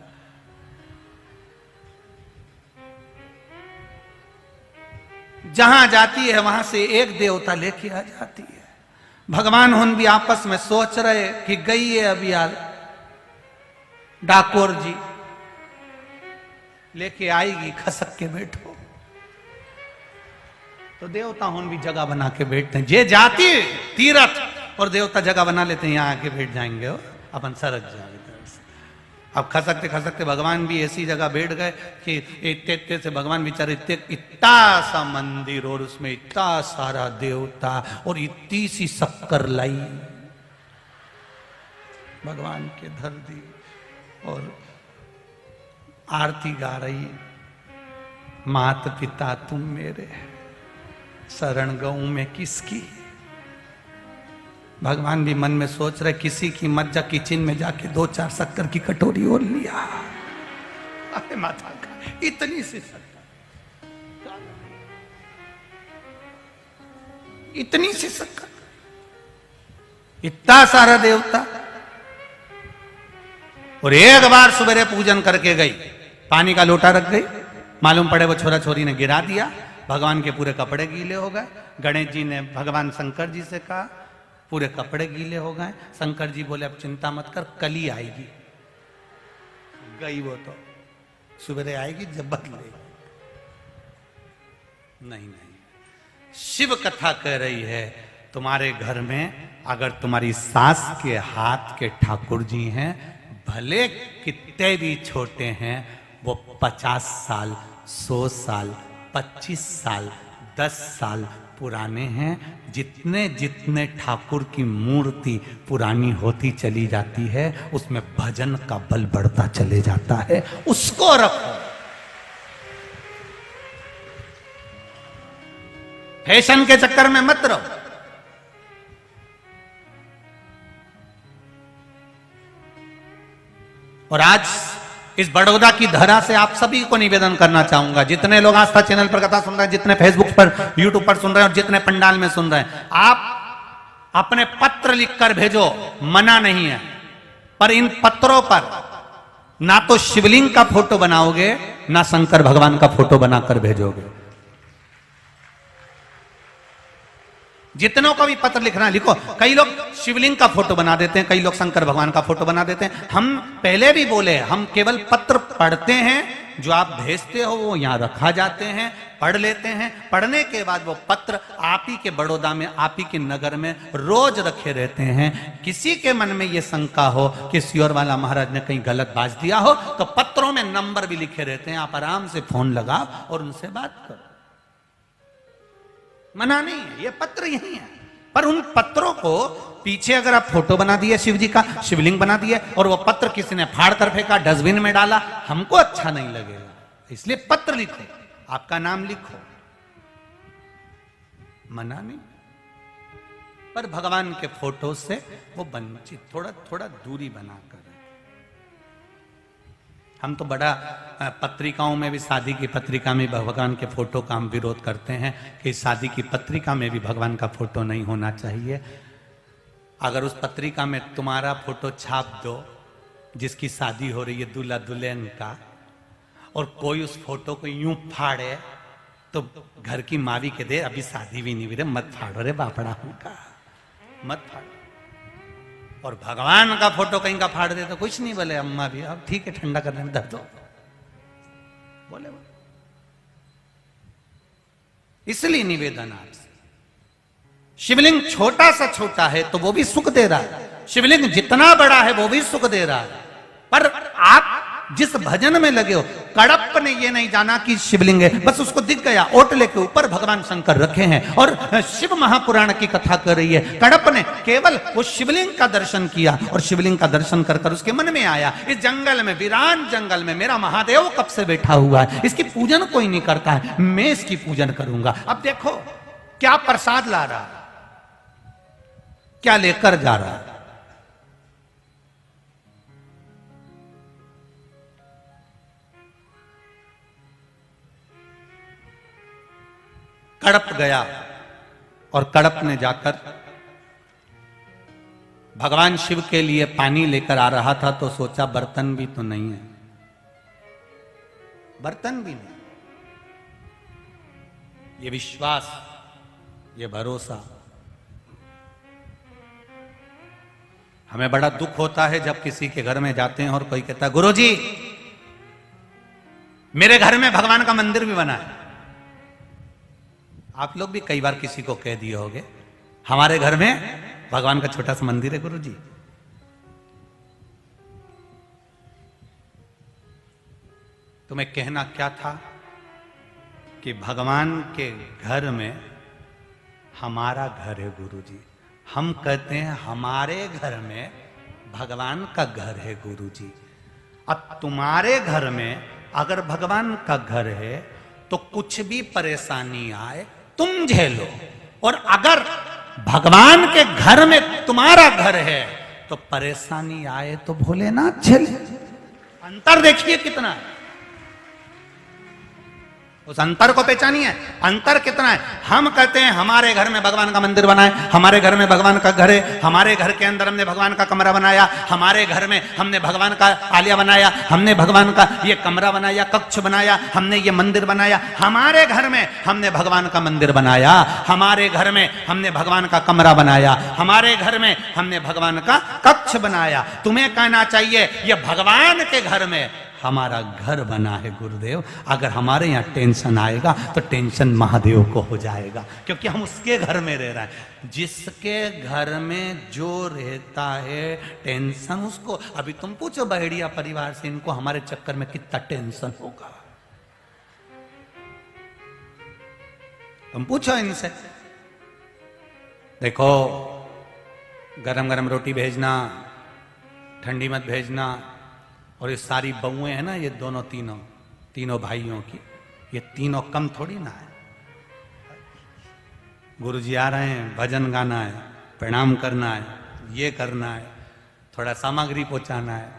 A: जहां जाती है वहां से एक देवता लेके आ जाती है। भगवान उन भी आपस में सोच रहे कि गई है अभी यार डाकोर जी, लेके आएगी, खसक के बैठो। तो देवता उन भी जगह बना के बैठते हैं। जे जाती तीरथ और देवता जगह बना लेते हैं, यहां आके बैठ जाएंगे, हो अपन सरक जाएंगे। अब खसकते खसकते भगवान भी ऐसी जगह बैठ गए कि इतने इतने से भगवान बेचारे इतना सा मंदिर और उसमें इतना सारा देवता और इतनी सी शक्कर लाई भगवान के धर दी और आरती गा रही, मात पिता तुम मेरे, शरण गऊं मैं किसकी। भगवान भी मन में सोच रहे किसी की मत जा, किचन में जाके 2-4 शक्कर की कटोरी और लिया। अरे माता का इतनी सी शक्कर, इतनी सी शक्कर, इतना सारा देवता। और एक बार सुबह पूजन करके गई, पानी का लोटा रख गई, मालूम पड़े वो छोरा छोरी ने गिरा दिया, भगवान के पूरे कपड़े गीले हो गए। गणेश जी ने भगवान शंकर जी से कहा पूरे कपड़े गीले हो गए। शंकर जी बोले अब चिंता मत कर, कल ही आएगी। गई वो तो सुबह आएगी जब बदलेगी। नहीं नहीं, शिव कथा कह रही है तुम्हारे घर में अगर तुम्हारी सास के हाथ के ठाकुर जी हैं, भले कितने भी छोटे हैं, वो 50 साल 100 साल 25 साल 10 साल पुराने हैं। जितने जितने ठाकुर की मूर्ति पुरानी होती चली जाती है, उसमें भजन का बल बढ़ता चले जाता है। उसको रखो, फैशन के चक्कर में मत रहो। और आज इस बड़ौदा की धरा से आप सभी को निवेदन करना चाहूंगा, जितने लोग आस्था चैनल पर कथा सुन रहे हैं, जितने फेसबुक पर यूट्यूब पर सुन रहे हैं और जितने पंडाल में सुन रहे हैं, आप अपने पत्र लिखकर भेजो, मना नहीं है, पर इन पत्रों पर ना तो शिवलिंग का फोटो बनाओगे ना शंकर भगवान का फोटो बनाकर भेजोगे। जितनों का भी पत्र लिखना है लिखो। कई लोग शिवलिंग का फोटो बना देते हैं, कई लोग शंकर भगवान का फोटो बना देते हैं। हम पहले भी बोले, हम केवल पत्र पढ़ते हैं, जो आप भेजते हो वो यहां रखा जाते हैं, पढ़ लेते हैं। पढ़ने के बाद वो पत्र आप ही के बड़ौदा में, आप ही के नगर में रोज रखे रहते हैं। किसी के मन में ये शंका हो कि सियोर वाला महाराज ने कहीं गलत बाज दिया हो, तो पत्रों में नंबर भी लिखे रहते हैं। आप आराम से फोन लगाओ और उनसे बात करो, मना नहीं है, ये पत्र यही है। पर उन पत्रों को पीछे अगर आप फोटो बना दिए शिव जी का, शिवलिंग बना दिए, और वो पत्र किसी ने फाड़ कर फेंका, डस्टबिन में डाला, हमको अच्छा नहीं लगेगा। इसलिए पत्र लिखो, आपका नाम लिखो, मना नहीं। पर भगवान के फोटो से वो वंचित, थोड़ा थोड़ा दूरी बनाकर। हम तो बड़ा पत्रिकाओं में भी, शादी की पत्रिका में भगवान के फोटो का हम विरोध करते हैं कि शादी की पत्रिका में भी भगवान का फोटो नहीं होना चाहिए। अगर उस पत्रिका में तुम्हारा फोटो छाप दो, जिसकी शादी हो रही है दूल्हा दुल्हन का, और कोई उस फोटो को यूं फाड़े, तो घर की मावी के दे, अभी शादी भी नहीं हुई रे, मत फाड़ो रे बापड़ा उनका, मत फाड़ो। और भगवान का फोटो कहीं का फाड़ दे तो कुछ नहीं बोले, अम्मा भी अब ठीक है, ठंडा करने में दर्द हो बोले। इसलिए निवेदन आपसे, शिवलिंग छोटा सा छोटा है तो वो भी सुख दे रहा है, शिवलिंग जितना बड़ा है वो भी सुख दे रहा है। पर आप जिस भजन में लगे हो, कड़प ने ये नहीं जाना कि शिवलिंग है, बस उसको दिख गया ओटले के ऊपर भगवान शंकर रखे हैं और शिव महापुराण की कथा कर रही है। कड़प ने केवल वो शिवलिंग का दर्शन किया, और शिवलिंग का दर्शन कर कर उसके मन में आया, इस जंगल में, वीरान जंगल में मेरा महादेव कब से बैठा हुआ है, इसकी पूजन कोई नहीं करता है, मैं इसकी पूजन करूंगा। अब देखो क्या प्रसाद ला रहा है, क्या लेकर जा रहा है। कड़प गया और कड़प ने जाकर भगवान शिव के लिए पानी लेकर आ रहा था, तो सोचा बर्तन भी तो नहीं है, बर्तन भी नहीं। ये विश्वास, ये भरोसा, हमें बड़ा दुख होता है जब किसी के घर में जाते हैं और कोई कहता है गुरुजी मेरे घर में भगवान का मंदिर भी बना है। आप लोग भी कई बार किसी को कह दिए होंगे हमारे घर में भगवान का छोटा सा मंदिर है गुरुजी। तुम्हें कहना क्या था कि भगवान के घर में हमारा घर है गुरुजी। हम कहते हैं हमारे घर में भगवान का घर है गुरुजी। अब तुम्हारे घर में अगर भगवान का घर है तो कुछ भी परेशानी आए तुम झेलो, और अगर भगवान के घर में तुम्हारा घर है तो परेशानी आए तो भोलेनाथ झेले। अंतर देखिए कितना है, उस अंतर को पहचानिए, अंतर कितना है। हम कहते हैं हमारे घर में भगवान का मंदिर बनाए, हमारे घर में भगवान का घर है, हमारे घर के अंदर हमने भगवान का कमरा बनाया, हमारे घर में हमने भगवान का आलिया बनाया, हमने भगवान का ये कमरा बनाया, कक्ष बनाया, हमने ये मंदिर बनाया, हमारे घर में हमने भगवान का मंदिर बनाया, हमारे घर में हमने भगवान का कमरा बनाया, हमारे घर में हमने भगवान का कक्ष बनाया। तुम्हें कहना चाहिए ये भगवान के घर में हमारा घर बना है गुरुदेव। अगर हमारे यहाँ टेंशन आएगा तो टेंशन महादेव को हो जाएगा, क्योंकि हम उसके घर में रह रहे हैं। जिसके घर में जो रहता है टेंशन उसको। अभी तुम पूछो बहेड़िया परिवार से, इनको हमारे चक्कर में कितना टेंशन होगा, तुम पूछो इनसे। देखो गरम गरम रोटी भेजना, ठंडी मत भेजना। और ये सारी बहुएं हैं ना, ये दोनों तीनों भाइयों की, ये तीनों कम थोड़ी ना है। गुरुजी आ रहे हैं, भजन गाना है, प्रणाम करना है, ये करना है, थोड़ा सामग्री पहुंचाना है।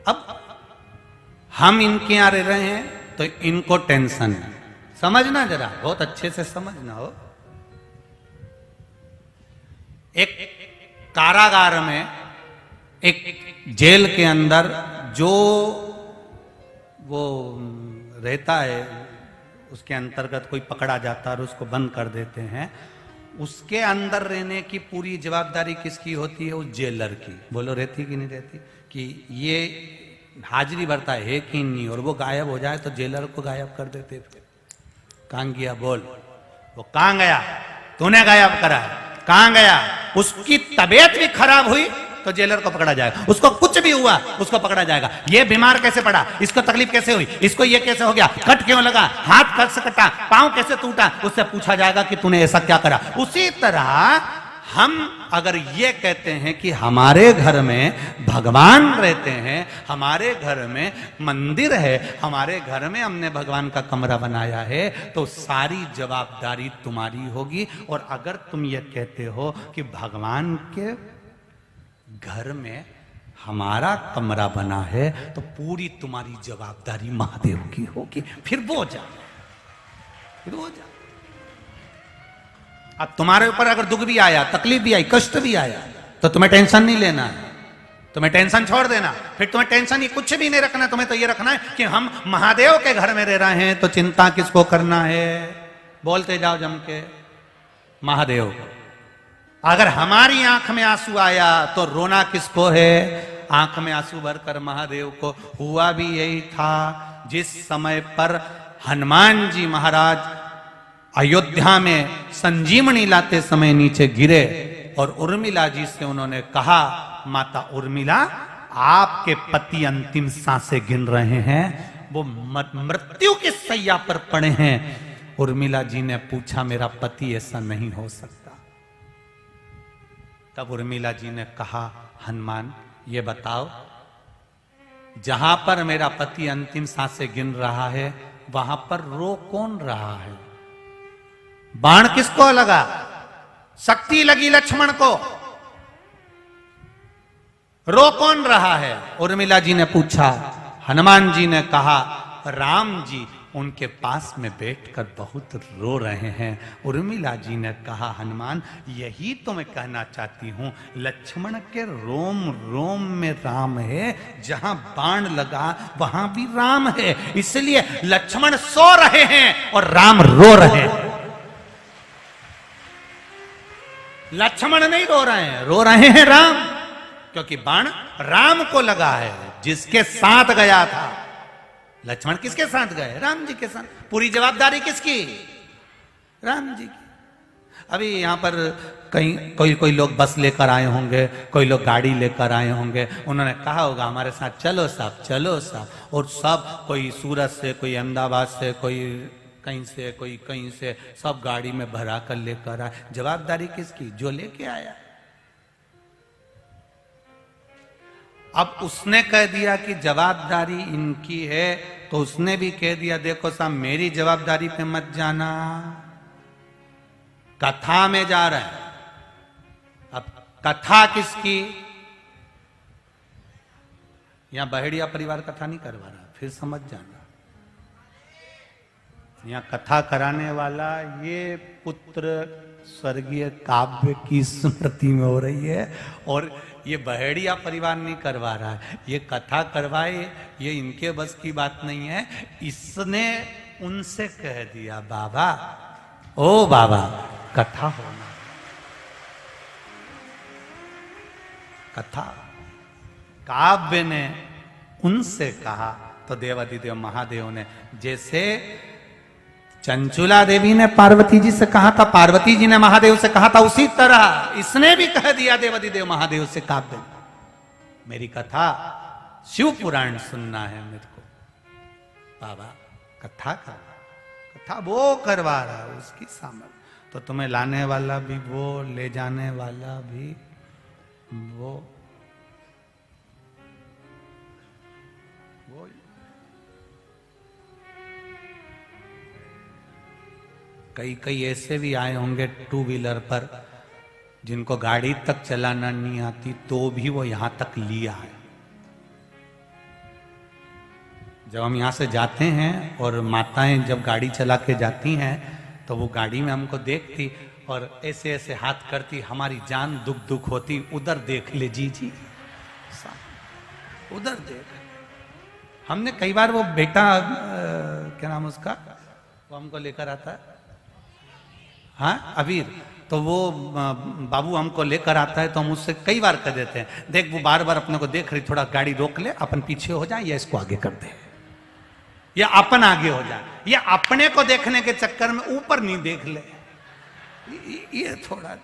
A: अब हम इनके यहां रह रहे हैं तो इनको टेंशन है। समझना जरा, बहुत अच्छे से समझना हो। एक कारागार में, एक जेल के अंदर जो वो रहता है, उसके अंतर्गत कोई पकड़ा जाता है और उसको बंद कर देते हैं, उसके अंदर रहने की पूरी जवाबदारी किसकी होती है? उस जेलर की। बोलो रहती कि नहीं रहती? कि ये हाजिरी भरता है कि नहीं, और वो गायब हो जाए तो जेलर को गायब कर देते। फिर कहां गया बोल? वो कहां गया? तूने गायब करा। कहां गया? उसकी तबीयत भी खराब हुई तो जेलर को पकड़ा जाएगा। उसको कुछ भी हुआ उसको पकड़ा जाएगा। ये बीमार कैसे पड़ा, इसको तकलीफ कैसे हुई, इसको ये कैसे हो गया, कट क्यों लगा, हाथ कैसे कटा, पांव कैसे टूटा, उससे पूछा जाएगा कि तूने ऐसा क्या करा। उसी तरह हम अगर ये कहते हैं कि हमारे घर में भगवान रहते हैं, हमारे घर में मंदिर है, हमारे घर में हमने भगवान का कमरा बनाया है, तो सारी जवाबदारी तुम्हारी होगी। और अगर तुम ये कहते हो कि भगवान के घर में हमारा कमरा बना है, तो पूरी तुम्हारी जवाबदारी महादेव की होगी। फिर वो जा। अब तुम्हारे ऊपर अगर दुख भी आया, तकलीफ भी आई, कष्ट भी आया, तो तुम्हें टेंशन नहीं लेना है, तुम्हें टेंशन छोड़ देना। फिर तुम्हें टेंशन ही कुछ भी नहीं रखना। तुम्हें तो ये रखना है कि हम महादेव के घर में रह रहे हैं, तो चिंता किसको करना है? बोलते जाओ जम के, महादेव। अगर हमारी आंख में आंसू आया तो रोना किसको है? आंख में आंसू भरकर महादेव को। हुआ भी यही था जिस समय पर हनुमान जी महाराज अयोध्या में संजीवनी लाते समय नीचे गिरे और उर्मिला जी से उन्होंने कहा, माता उर्मिला, आपके पति अंतिम सांसें गिन रहे हैं, वो मृत्यु की सैया पर पड़े हैं। उर्मिला जी ने पूछा, मेरा पति ऐसा नहीं हो सकता। तब उर्मिला जी ने कहा, हनुमान ये बताओ, जहां पर मेरा पति अंतिम सांसें गिन रहा है वहां पर रो कौन रहा है? बाण किसको लगा? शक्ति लगी लक्ष्मण को, रो कौन रहा है? उर्मिला जी ने पूछा। हनुमान जी ने कहा, राम जी उनके पास में बैठकर बहुत रो रहे हैं। उर्मिला जी ने कहा, हनुमान यही तो मैं कहना चाहती हूं, लक्ष्मण के रोम रोम में राम है, जहां बाण लगा वहां भी राम है। इसलिए लक्ष्मण सो रहे हैं और राम रो रहे हैं। लक्ष्मण नहीं रो रहे हैं, रो रहे हैं राम, क्योंकि बाण राम को लगा है, जिसके साथ गया था। लक्ष्मण किसके साथ गए? राम जी के साथ। पूरी जवाबदारी किसकी? राम जी की। अभी यहां पर कोई लोग बस लेकर आए होंगे, कोई लोग गाड़ी लेकर आए होंगे, उन्होंने कहा होगा हमारे साथ चलो साहब, चलो साहब, और सब कोई सूरत से, कोई अहमदाबाद से, कोई कहीं से, कोई कहीं से, सब गाड़ी में भरा कर लेकर आए। जवाबदारी किसकी? जो लेके आया। अब उसने कह दिया कि जवाबदारी इनकी है, तो उसने भी कह दिया, देखो साहब मेरी जवाबदारी पे मत जाना, कथा में जा रहे हैं। अब कथा किसकी? यहां बहेड़िया परिवार कथा नहीं करवा रहा, फिर समझ जाना। यहां कथा कराने वाला ये पुत्र स्वर्गीय काव्य की स्मृति में हो रही है, और ये बहेड़िया परिवार नहीं करवा रहा है। ये कथा करवाए, ये इनके बस की बात नहीं है। इसने उनसे कह दिया, बाबा, ओ बाबा, कथा होना, कथा। काव्य ने उनसे कहा तो देवाधिदेव महादेव ने, जैसे चंचुला देवी ने पार्वती जी से कहा था, पार्वती जी ने महादेव से कहा था, उसी तरह इसने भी कह दिया देवाधिदेव महादेव से, काव्य, मेरी कथा शिव पुराण सुनना है मेरे को। बाबा कथा का, कथा वो करवा रहा है, उसकी सामर्थ। तो तुम्हें लाने वाला भी वो, ले जाने वाला भी वो। कई ऐसे भी आए होंगे टू व्हीलर पर, जिनको गाड़ी तक चलाना नहीं आती, तो भी वो यहां तक लिया है। जब हम यहां से जाते हैं और माताएं जब गाड़ी चला के जाती हैं, तो वो गाड़ी में हमको देखती, और ऐसे ऐसे हाथ करती, हमारी जान दुख दुख होती, उधर देख ले जी, उधर देख। हमने कई बार वो बेटा क्या नाम उसका, वो हमको लेकर आता है, हाँ अबीर, तो वो बाबू हमको लेकर आता है तो हम उससे कई बार कह देते हैं, देख वो बार बार अपने को देख रही, थोड़ा गाड़ी रोक ले, अपन पीछे हो जाए या इसको आगे कर दे, या अपन आगे हो जाए, या अपने को देखने के चक्कर में ऊपर नहीं देख ले, ये थोड़ा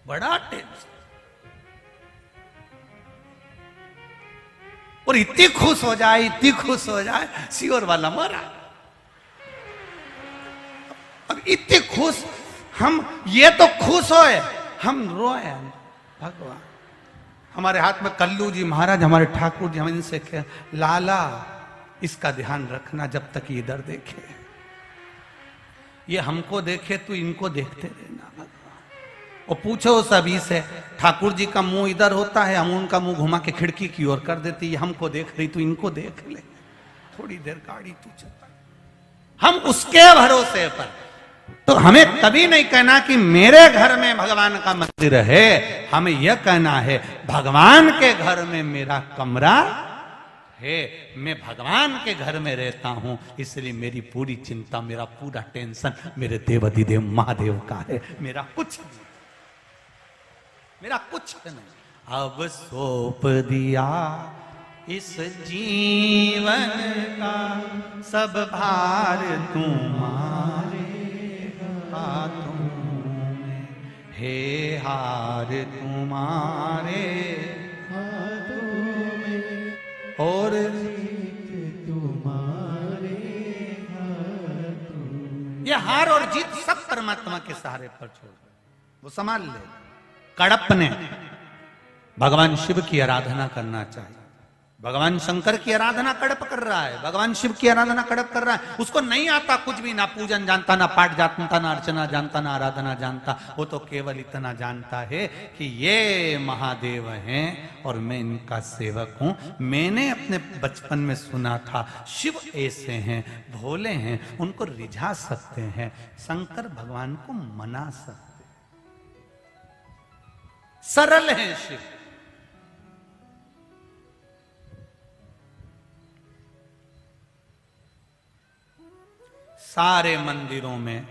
A: बड़ा टेंशन। और इतनी खुश हो जाए, इतनी खुश हो जाए, सियोर वाला मरा। अब इतने खुश हम, ये तो खुश होए, हम रोए। भगवान हमारे हाथ में कल्लू जी महाराज, हमारे ठाकुर जी, हम इनसे कह, लाला इसका ध्यान रखना जब तक ये इधर देखे, ये हमको देखे तो इनको देखते रहना। और पूछो सभी से, ठाकुर जी का मुंह इधर होता है, हम उनका मुंह घुमा के खिड़की की ओर कर देती, ये हमको देख रही तो इनको देख ले, थोड़ी देर गाड़ी तू चला। हम उसके भरोसे पर, तो हमें कभी नहीं कहना कि मेरे घर में भगवान का मंदिर है, हमें यह कहना है भगवान के घर में मेरा कमरा है, मैं भगवान के घर में रहता हूं, इसलिए मेरी पूरी चिंता, मेरा पूरा टेंशन मेरे देवाधिदेव महादेव का है, मेरा कुछ नहीं, मेरा कुछ नहीं। अब सौंप दिया इस जीवन का सब भार तुम्हारे हाथों में, हे हार तुम्हारे हाथों में, और तुम्हारे हाथों में। ये हार और जीत सब परमात्मा के सहारे पर छोड़, वो संभाल ले। कड़प ने भगवान शिव की आराधना करना चाहिए, भगवान शंकर की आराधना कड़प कर रहा है, भगवान शिव की आराधना कड़प कर रहा है, उसको नहीं आता कुछ भी, ना पूजन जानता, ना पाठ जानता, ना अर्चना जानता, ना आराधना जानता, वो तो केवल इतना जानता है कि ये महादेव हैं और मैं इनका सेवक हूं। मैंने अपने बचपन में सुना था शिव ऐसे हैं, भोले हैं, उनको रिझा सकते हैं, शंकर भगवान को मना सकते, सरल है शिव। सारे मंदिरों में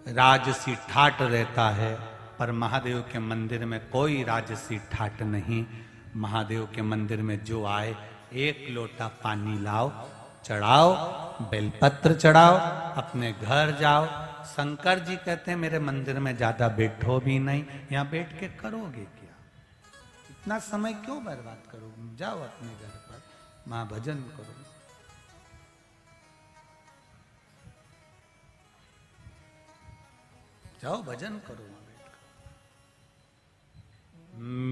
A: राजसी ठाट रहता है, पर महादेव के मंदिर में कोई राजसी ठाट नहीं। महादेव के मंदिर में जो आए, एक लोटा पानी लाओ, चढ़ाओ, बेलपत्र चढ़ाओ, अपने घर जाओ। शंकर जी कहते हैं मेरे मंदिर में ज्यादा बैठो भी नहीं, यहां बैठ के करोगे क्या, इतना समय क्यों बर्बाद करोगे, जाओ अपने घर पर मां भजन करो, जाओ भजन करो।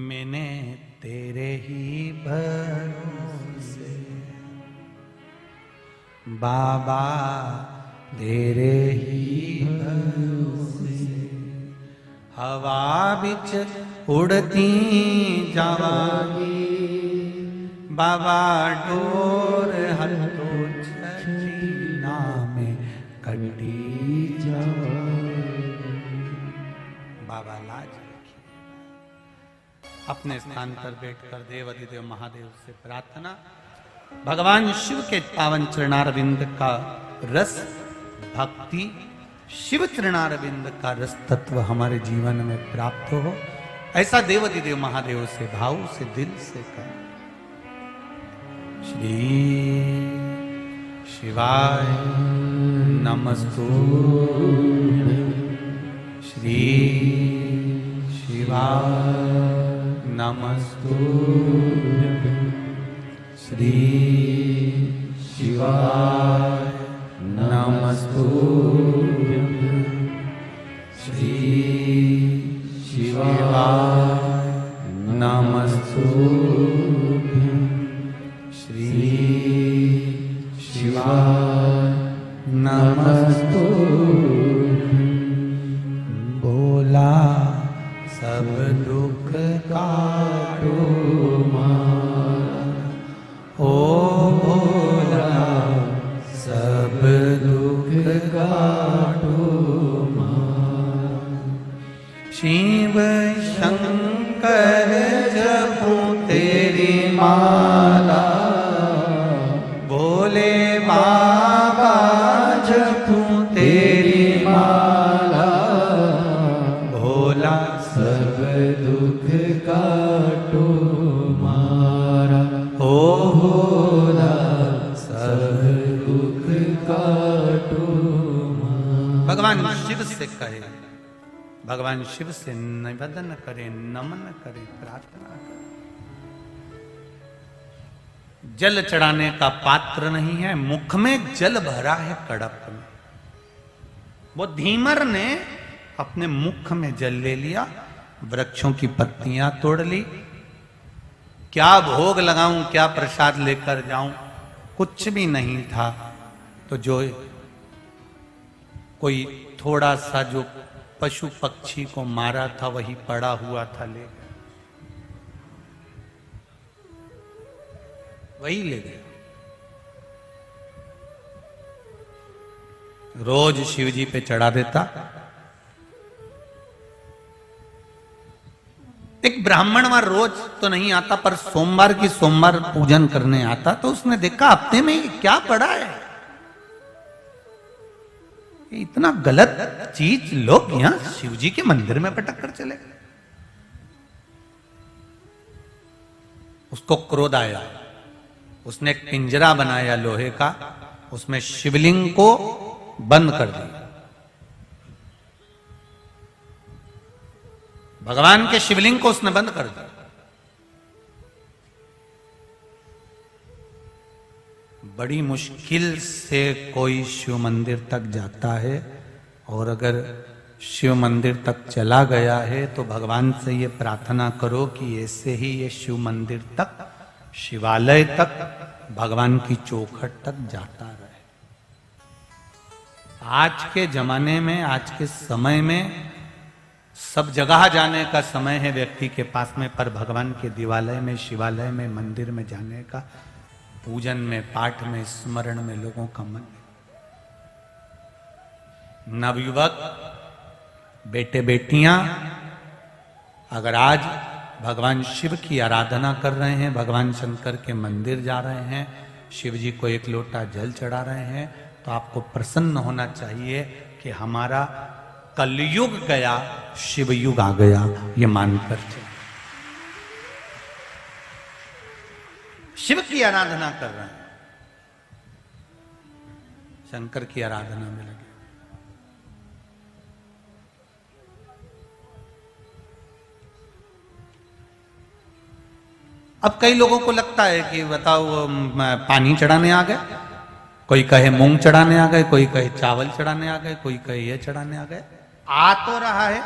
A: मैंने तेरे ही भरोसे बाबा, तेरे ही भरोसे हवा बिच उड़ती जावागी, बाबा डोर हटो छठी नामे कटी जावागी। बाबा लाज रखिए। अपने स्थान पर बैठकर देव अधिदेव महादेव से प्रार्थना, भगवान शिव के पावन चरणारविंद का रस, भक्ति, शिव चरणारविंद का रस तत्व हमारे जीवन में प्राप्त हो, ऐसा देव अधिदेव महादेव से भाव से दिल से कर। श्री शिवाय नमस्तुभ्यं, श्री शिवाय नमस्तुभ्यं, श्री शिवाय नमस्तुभ्यं, श्री शिवाय नमस्तुभ्यं, श्री शिवाय नमस्तुभ्यं। बोला सब दुख काटो मारा, ओ भोला सब दुख काटो से कहे, भगवान शिव से निवेदन करे, नमन करे, प्रार्थना करे। जल चढ़ाने का पात्र नहीं है, मुख में जल भरा है कड़प में। वो धीमर ने अपने मुख में जल ले लिया, वृक्षों की पत्तियां तोड़ ली। क्या भोग लगाऊं, क्या प्रसाद लेकर जाऊं, कुछ भी नहीं था। तो जो कोई थोड़ा सा जो पशु पक्षी को मारा था वही पड़ा हुआ था, ले गया, वही ले गया। रोज शिव जी पे चढ़ा देता। एक ब्राह्मण वहां रोज तो नहीं आता, पर सोमवार की सोमवार पूजन करने आता। तो उसने देखा हफ्ते में ये क्या पड़ा है, ये इतना गलत चीज लोग यहां शिव जी के मंदिर में पटक कर चले गए। उसको क्रोध आया, उसने एक पिंजरा बनाया लोहे का, उसमें शिवलिंग को बंद कर दिया। भगवान के शिवलिंग को उसने बंद कर दिया। बड़ी मुश्किल से कोई शिव मंदिर तक जाता है, और अगर शिव मंदिर तक चला गया है तो भगवान से ये प्रार्थना करो कि ऐसे ही ये शिव मंदिर तक, शिवालय तक, भगवान की चौखट तक जाता रहे। आज के जमाने में, आज के समय में सब जगह जाने का समय है व्यक्ति के पास में, पर भगवान के दिवालय में, शिवालय में, मंदिर में जाने का, पूजन में, पाठ में, स्मरण में लोगों का मन है। नवयुवक बेटे बेटियां अगर आज भगवान शिव की आराधना कर रहे हैं, भगवान शंकर के मंदिर जा रहे हैं, शिव जी को एक लोटा जल चढ़ा रहे हैं, तो आपको प्रसन्न होना चाहिए कि हमारा कलयुग गया, शिव युग आ गया, ये मानकर चलिए। शिव की आराधना कर रहे हैं, शंकर की आराधना में लगे। अब कई लोगों को लगता है कि बताओ पानी चढ़ाने आ गए, कोई कहे मूंग चढ़ाने आ गए, कोई कहे चावल चढ़ाने आ गए, कोई कहे ये चढ़ाने आ गए। आ तो रहा है,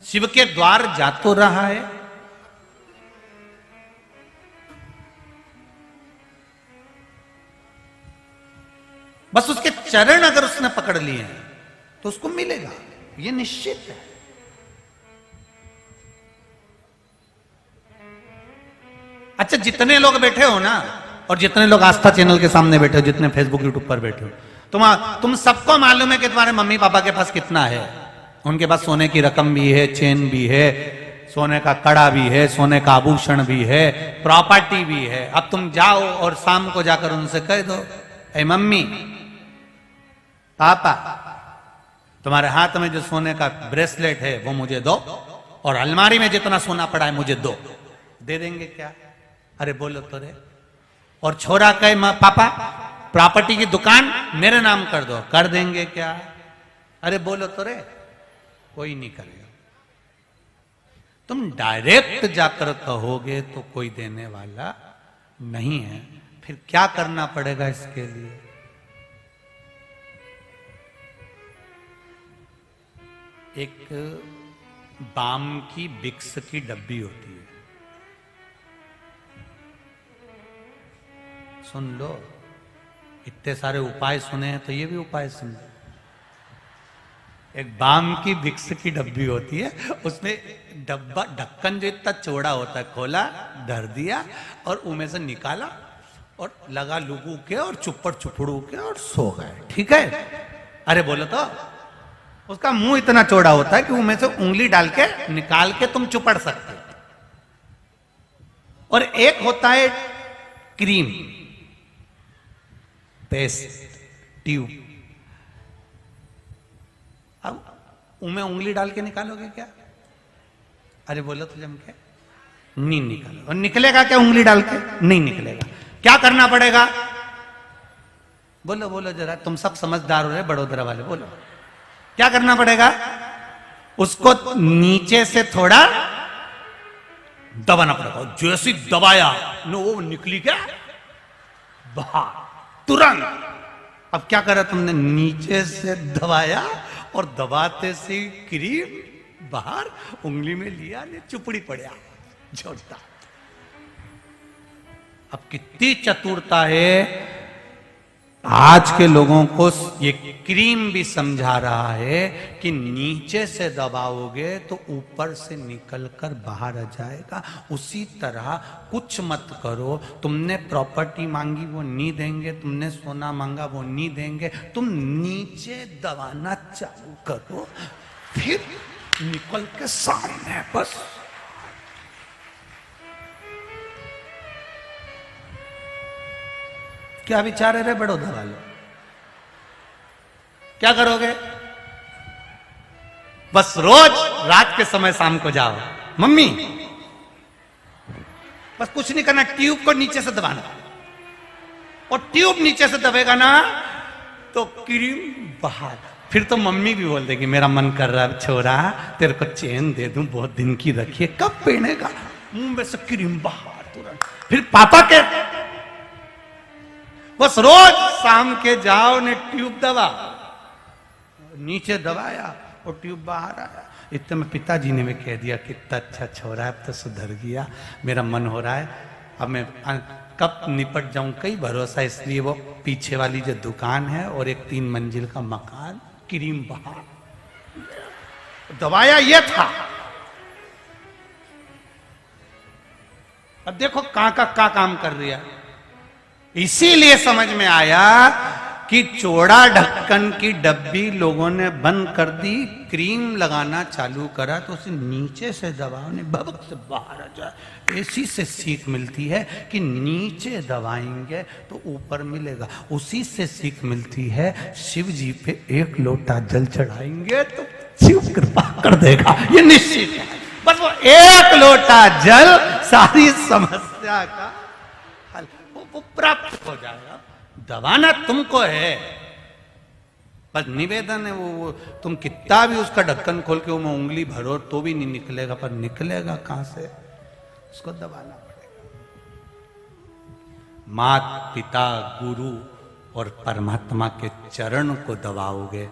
A: शिव के द्वार जा तो रहा है, बस उसके चरण अगर उसने पकड़ लिए हैं तो उसको मिलेगा, ये निश्चित है। अच्छा, जितने लोग बैठे हो ना, और जितने लोग आस्था चैनल के सामने बैठे हो, जितने फेसबुक यूट्यूब पर बैठे हो, तुम सबको मालूम है कि तुम्हारे मम्मी पापा के पास कितना है। उनके पास सोने की रकम भी है, चेन भी है, सोने का कड़ा भी है, सोने का आभूषण भी है, प्रॉपर्टी भी है। अब तुम जाओ और शाम को जाकर उनसे कह दो, ए मम्मी पापा, तुम्हारे हाथ में जो सोने का ब्रेसलेट है वो मुझे दो, और अलमारी में जितना सोना पड़ा है मुझे दो। दे देंगे क्या? अरे बोलो तो रे। और छोरा कहे पापा प्रॉपर्टी की दुकान मेरे नाम कर दो, कर देंगे क्या? अरे बोलो तो रे। कोई नहीं करेगा। तुम डायरेक्ट जाकर कहोगे तो कोई देने वाला नहीं है। फिर क्या करना पड़ेगा इसके लिए? एक बाम की विक्स की डब्बी होती है, सुन लो। इतने सारे उपाय सुने हैं तो ये भी उपाय सुन। एक बाम की विक्स की डब्बी होती है, उसमें डब्बा ढक्कन जो इतना चौड़ा होता है, खोला, धर दिया और उनमें से निकाला और लगा लुगू के और चुप्पड़ चुपड़ू के और सो गए। ठीक है? अरे बोलो तो, उसका मुंह इतना चौड़ा होता है कि उनमें से उंगली डाल के निकाल के तुम चुपड़ सकते हो। और एक होता है क्रीम पेस्ट ट्यूब। अब उनमें उंगली डाल के निकालोगे क्या? अरे बोलो तो जम के नहीं निकालो। और निकलेगा क्या उंगली डाल के? नहीं निकलेगा। क्या करना पड़ेगा? बोलो बोलो जरा, तुम सब समझदार हो रहे बड़ोदरा वाले, बोलो क्या करना पड़ेगा? उसको नीचे से थोड़ा दबाना पड़ेगा। जैसे दबाया नो, वो निकली क्या बाहर तुरंत। अब क्या करा तुमने? नीचे से दबाया और दबाते से क्रीम बाहर उंगली में लिया, ने चुपड़ी पड़ा जोड़ता। अब कितनी चतुरता है। आज के लोगों को ये क्रीम भी समझा रहा है कि नीचे से दबाओगे तो ऊपर से निकलकर बाहर आ जाएगा। उसी तरह कुछ मत करो। तुमने प्रॉपर्टी मांगी वो नहीं देंगे, तुमने सोना मांगा वो नहीं देंगे। तुम नीचे दबाना चालू करो, फिर निकल के सामने। बस क्या विचार है रे बड़ौदा वालों? क्या करोगे? बस रोज रात के समय शाम को जाओ, मम्मी बस कुछ नहीं करना, ट्यूब को नीचे से दबाना, और ट्यूब नीचे से दबेगा ना तो क्रीम बाहर। फिर तो मम्मी भी बोल देगी मेरा मन कर रहा है छोरा तेरे को चेन दे दूं, बहुत दिन की रखी है, कब पहनेगा? मुंह में से क्रीम बाहर तुरंत। फिर पापा के बस रोज शाम के जाओ ने ट्यूब दबा, नीचे दबाया और ट्यूब बाहर आया। इतने में पिताजी ने भी कह दिया कितना अच्छा छोरा है, अब तो सुधर गया, मेरा मन हो रहा है अब मैं कब निपट जाऊं, कई भरोसा। इसलिए वो पीछे वाली जो दुकान है और एक 3 मंजिल का मकान, क्रीम बाहर दबाया ये था। अब देखो कहां का काम कर रही है। इसीलिए समझ में आया कि चौड़ा ढक्कन की डब्बी लोगों ने बंद कर दी, क्रीम लगाना चालू करा तो उसे नीचे से दबाओ ने भबक से बाहर आ जाए। इसी से सीख मिलती है कि नीचे दबाएंगे तो ऊपर मिलेगा। उसी से सीख मिलती है शिव जी पे 1 लोटा जल चढ़ाएंगे तो शिव कृपा कर देगा, ये निश्चित है। बस वो 1 लोटा जल सारी समस्या का हल वो प्राप्त हो जाएगा। दबाना तुमको है, बस निवेदन है। वो तुम कितना भी उसका ढक्कन खोल के वो उंगली भरो तो भी नहीं निकलेगा, पर निकलेगा कहां से? उसको दबाना पड़ेगा। मात पिता गुरु और परमात्मा के चरण को दबाओगे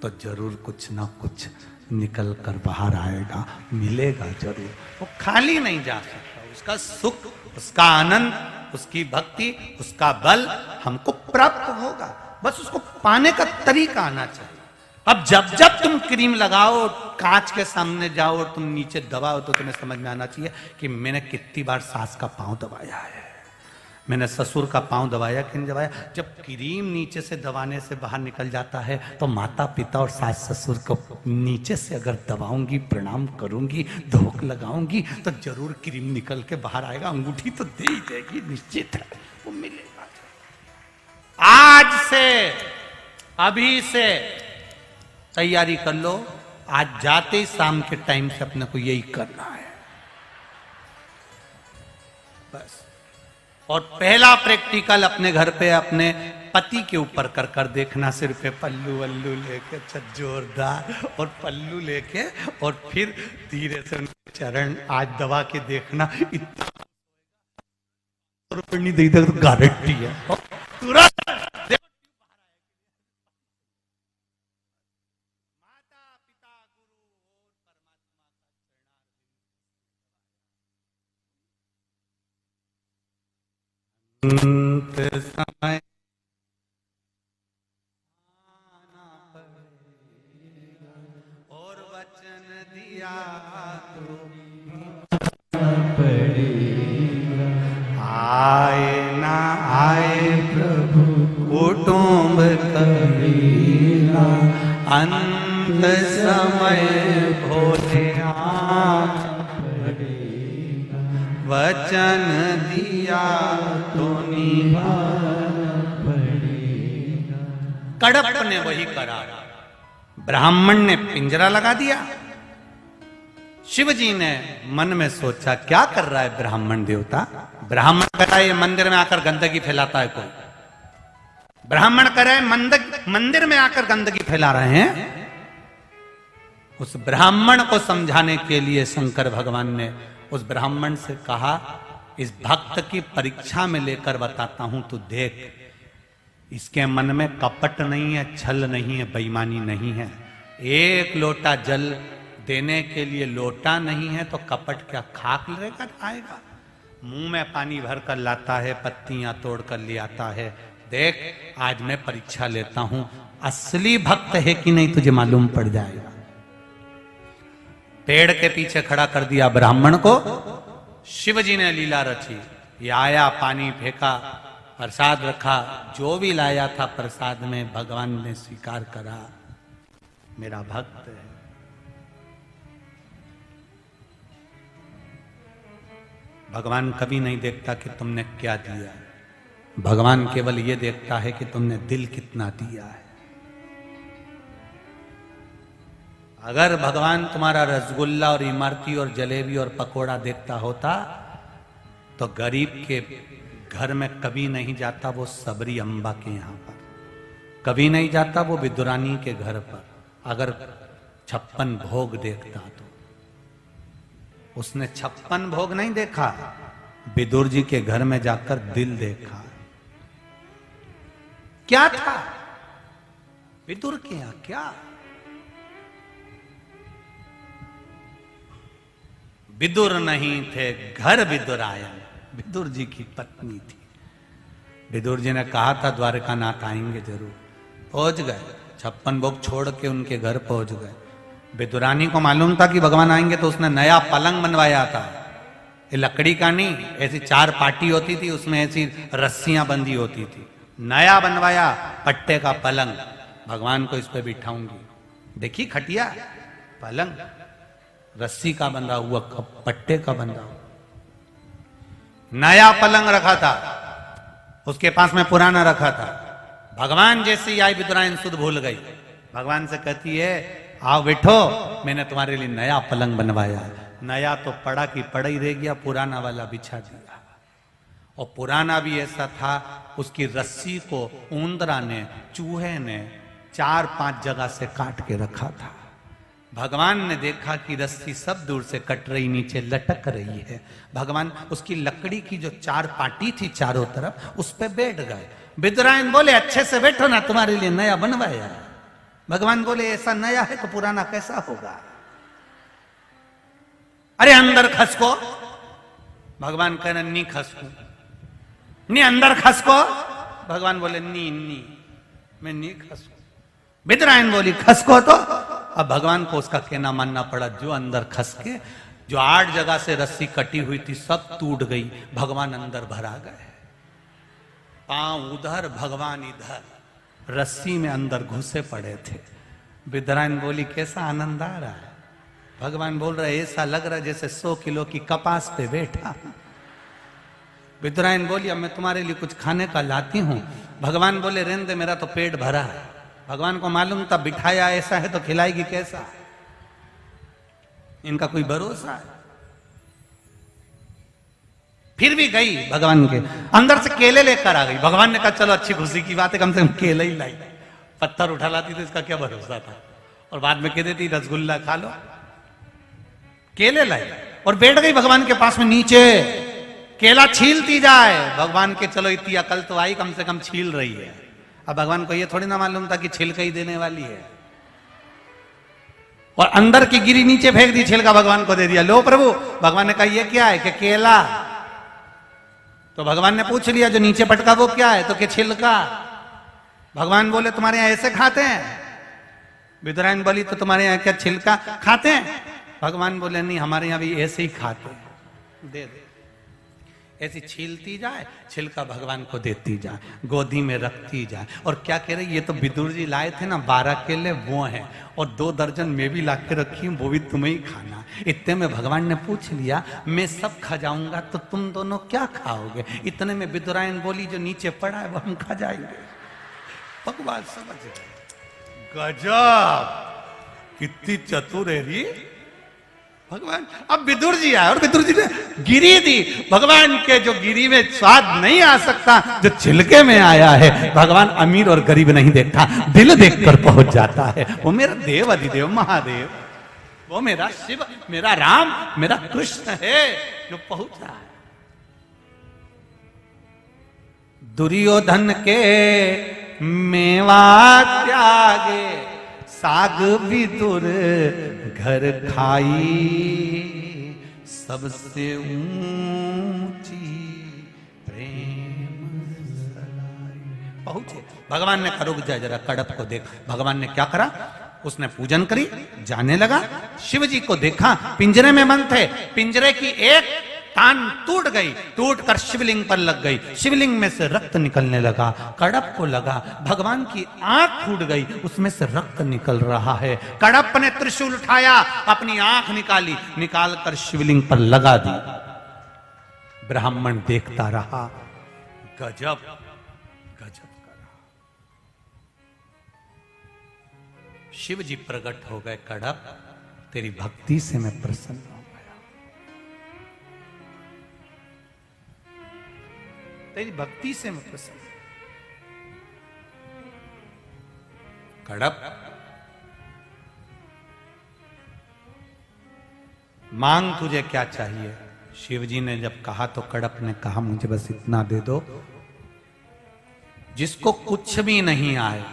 A: तो जरूर कुछ ना कुछ निकल कर बाहर आएगा, मिलेगा जरूर। वो खाली नहीं जा सकता। उसका सुख, उसका आनंद, उसकी भक्ति, उसका बल हमको प्राप्त होगा। बस उसको पाने का तरीका आना चाहिए। अब जब जब तुम क्रीम लगाओ, कांच के सामने जाओ और तुम नीचे दबाओ तो तुम्हें समझ में आना चाहिए कि मैंने कितनी बार सास का पांव दबाया है, मैंने ससुर का पांव दबाया कि नहीं दबाया। जब क्रीम नीचे से दबाने से बाहर निकल जाता है तो माता पिता और सास ससुर को नीचे से अगर दबाऊंगी, प्रणाम करूंगी, धोख लगाऊंगी तो जरूर क्रीम निकल के बाहर आएगा। अंगूठी तो दे ही देगी, निश्चित है वो मिलेगा। आज से, अभी से तैयारी कर लो। आज जाते ही शाम के टाइम से अपने को यही करना है बस। और पहला प्रैक्टिकल अपने घर पे अपने पति के ऊपर कर कर देखना, सिर पे पल्लू वल्लू लेके, अच्छा जोरदार, और पल्लू लेके और फिर धीरे से उनके चरण आज दबा के देखना। इतना रुपये नहीं दे तो गारंटी है तुरंत समय और वचन दिया तो
B: पड़ेगा।
A: आए ना आए प्रभु कुटुंब कबीरा, अंत समय भोले पड़ेगा। वचन दिया तो निभाना पड़ेगा। कड़प ने वही करा। ब्राह्मण ने पिंजरा लगा दिया। शिव जी ने मन में सोचा क्या कर रहा है ब्राह्मण देवता? ब्राह्मण कह रहा है ये मंदिर में आकर गंदगी फैलाता है कोई। ब्राह्मण कह रहे मंदिर में आकर गंदगी फैला रहे हैं। उस ब्राह्मण को समझाने के लिए शंकर भगवान ने उस ब्राह्मण से कहा, इस भक्त की परीक्षा में लेकर बताता हूं, तू देख, इसके मन में कपट नहीं है, छल नहीं है, बेईमानी नहीं है। एक लोटा जल देने के लिए लोटा नहीं है तो कपट क्या खाक लेकर आएगा? मुंह में पानी भर कर लाता है, पत्तियां तोड़ कर ले आता है। देख, आज मैं परीक्षा लेता हूं, असली भक्त है कि नहीं तुझे मालूम पड़ जाएगा। पेड़ के पीछे खड़ा कर दिया ब्राह्मण को। शिव जी ने लीला रची, ये आया, पानी फेंका, प्रसाद रखा, जो भी लाया था प्रसाद में भगवान ने स्वीकार करा, मेरा भक्त है। भगवान कभी नहीं देखता कि तुमने क्या दिया, भगवान केवल ये देखता है कि तुमने दिल कितना दिया है। अगर भगवान तुम्हारा रसगुल्ला और इमरती और जलेबी और पकोड़ा देखता होता तो गरीब के घर में कभी नहीं जाता वो सबरी अम्बा के यहां पर, कभी नहीं जाता वो विदुरानी के घर पर। अगर 56 भोग देखता तो उसने 56 भोग नहीं देखा, विदुर जी के घर में जाकर दिल देखा। क्या था विदुर के यहां? क्या विदुर नहीं थे, घर विदुरायन विदुर जी की पत्नी थी। विदुर जी ने कहा था द्वारकानाथ आएंगे जरूर, पहुंच गए। 56 भोग छोड़ के उनके घर पहुंच गए। विदुरानी को मालूम था कि भगवान आएंगे तो उसने नया पलंग बनवाया था। ये लकड़ी का नहीं, ऐसी 4 पाटी होती थी, उसमें ऐसी रस्सियां बंधी होती थी। नया बनवाया पट्टे का पलंग, भगवान को इस पे बिठाऊंगी। देखी खटिया, पलंग रस्सी का बंधा हुआ, पट्टे का बंधा हुआ, नया पलंग रखा था, उसके पास में पुराना रखा था। भगवान जैसे ही आई विदुरायन सुध भूल गई, भगवान से कहती है, आओ बैठो, मैंने तुम्हारे लिए नया पलंग बनवाया। नया तो पड़ा की पड़ा ही रह गया, पुराना वाला बिछा दिया। और पुराना भी ऐसा था, उसकी रस्सी को ऊंदरा ने, चूहे ने 4-5 जगह से काट के रखा था। भगवान ने देखा कि रस्सी सब दूर से कट रही, नीचे लटक रही है। भगवान उसकी लकड़ी की जो 4 पाटी थी चारों तरफ, उस पे बैठ गए। विदुरायन बोले, अच्छे से बैठो ना, तुम्हारे लिए नया बनवाया। भगवान बोले, ऐसा नया है तो पुराना कैसा होगा? अरे अंदर खसको। भगवान कह रहे, नी खसको, नी अंदर खसको। भगवान बोले, नी नी मैं नी खसको। विदुरायन बोली, खसको तो। अब भगवान को उसका कहना मानना पड़ा। जो अंदर खस के, जो 8 जगह से रस्सी कटी हुई थी सब टूट गई। भगवान अंदर भरा गए, पांव उधर भगवान इधर, रस्सी में अंदर घुसे पड़े थे। विदुरायन बोली, कैसा आनंद आ रहा है? भगवान बोल रहे, ऐसा लग रहा है जैसे 100 किलो की कपास पे बैठा। विदुरायन बोली, अब मैं तुम्हारे लिए कुछ खाने का लाती हूं। भगवान बोले, रहने दे, मेरा तो पेट भरा है। भगवान को मालूम था बिठाया ऐसा है तो खिलाएगी कैसा, इनका कोई भरोसा है। फिर भी गई भगवान के अंदर से केले लेकर आ गई। भगवान ने कहा, चलो अच्छी खुशी की बात है, कम से कम केले ही लाई। पत्थर उठा लाती तो इसका क्या भरोसा था, और बाद में कह देती रसगुल्ला खा लो। केले लाई और बैठ गई भगवान के पास में नीचे, केला छीलती जाए। भगवान के चलो इतनी अकल तो आई, कम से कम छील रही है। अब भगवान को ये थोड़ी ना मालूम था कि छिलका ही देने वाली है। और अंदर की गिरी नीचे फेंक दी, छिलका भगवान को दे दिया। लो प्रभु। भगवान ने कहा, ये क्या है? कि केला। तो भगवान ने पूछ लिया, जो नीचे पटका वो क्या है? तो कि छिलका। भगवान बोले, तुम्हारे यहां ऐसे खाते हैं? विदुरायन बोली, तो तुम्हारे यहां क्या छिलका खाते हैं? भगवान बोले, नहीं, हमारे यहां भी ऐसे ही खाते हैं। दे दे। ऐसी छीलती जाए, छिलका भगवान को देती जाए, गोदी में रखती जाए। और क्या कह रही, ये तो विदुर जी लाए थे ना 12 केले, वो हैं, और 2 दर्जन मैं भी ला के रखी हूं, वो भी तुम्हें ही खाना। इतने में भगवान ने पूछ लिया, मैं सब खा जाऊंगा तो तुम दोनों क्या खाओगे? इतने में विदुरायन बोली, जो नीचे पड़ा है वो हम खा जाएंगे। भगवान समझ गए, गजब, कितनी चतुर है री। भगवान, अब विदुर जी आए और विदुर जी ने गिरी दी। भगवान के जो गिरी में स्वाद नहीं आ सकता, जो छिलके में आया है, भगवान अमीर और गरीब नहीं देखता, दिल देखकर पहुंच जाता है। वो मेरा देव अधिदेव महादेव, वो मेरा शिव, मेरा राम, मेरा कृष्ण है जो पहुंच रहा है। दुर्योधन के मेवा त्यागे, साग विदुर घर खाई, सबसे ऊंची प्रेम सलाई। पहुंचे भगवान ने करो जय जरा कड़प को देख। भगवान ने क्या करा, उसने पूजन करी, जाने लगा। शिव जी को देखा, पिंजरे में बंद थे, पिंजरे की एक कान टूट गई, टूटकर शिवलिंग पर लग गई, शिवलिंग में से रक्त निकलने लगा। कड़प को लगा भगवान की आंख फूट गई, उसमें से रक्त निकल रहा है। कड़प ने त्रिशूल उठाया, अपनी आंख निकाली, निकालकर शिवलिंग पर लगा दी। ब्राह्मण देखता रहा, गजब गजब करा। शिव जी प्रकट हो गए, कड़प तेरी भक्ति से मैं प्रसन्न हूं, तेरी भक्ति से मैं प्रसन्न। कड़प मांग तुझे क्या चाहिए। शिव जी ने जब कहा तो कड़प ने कहा मुझे बस इतना दे दो, जिसको कुछ भी नहीं आए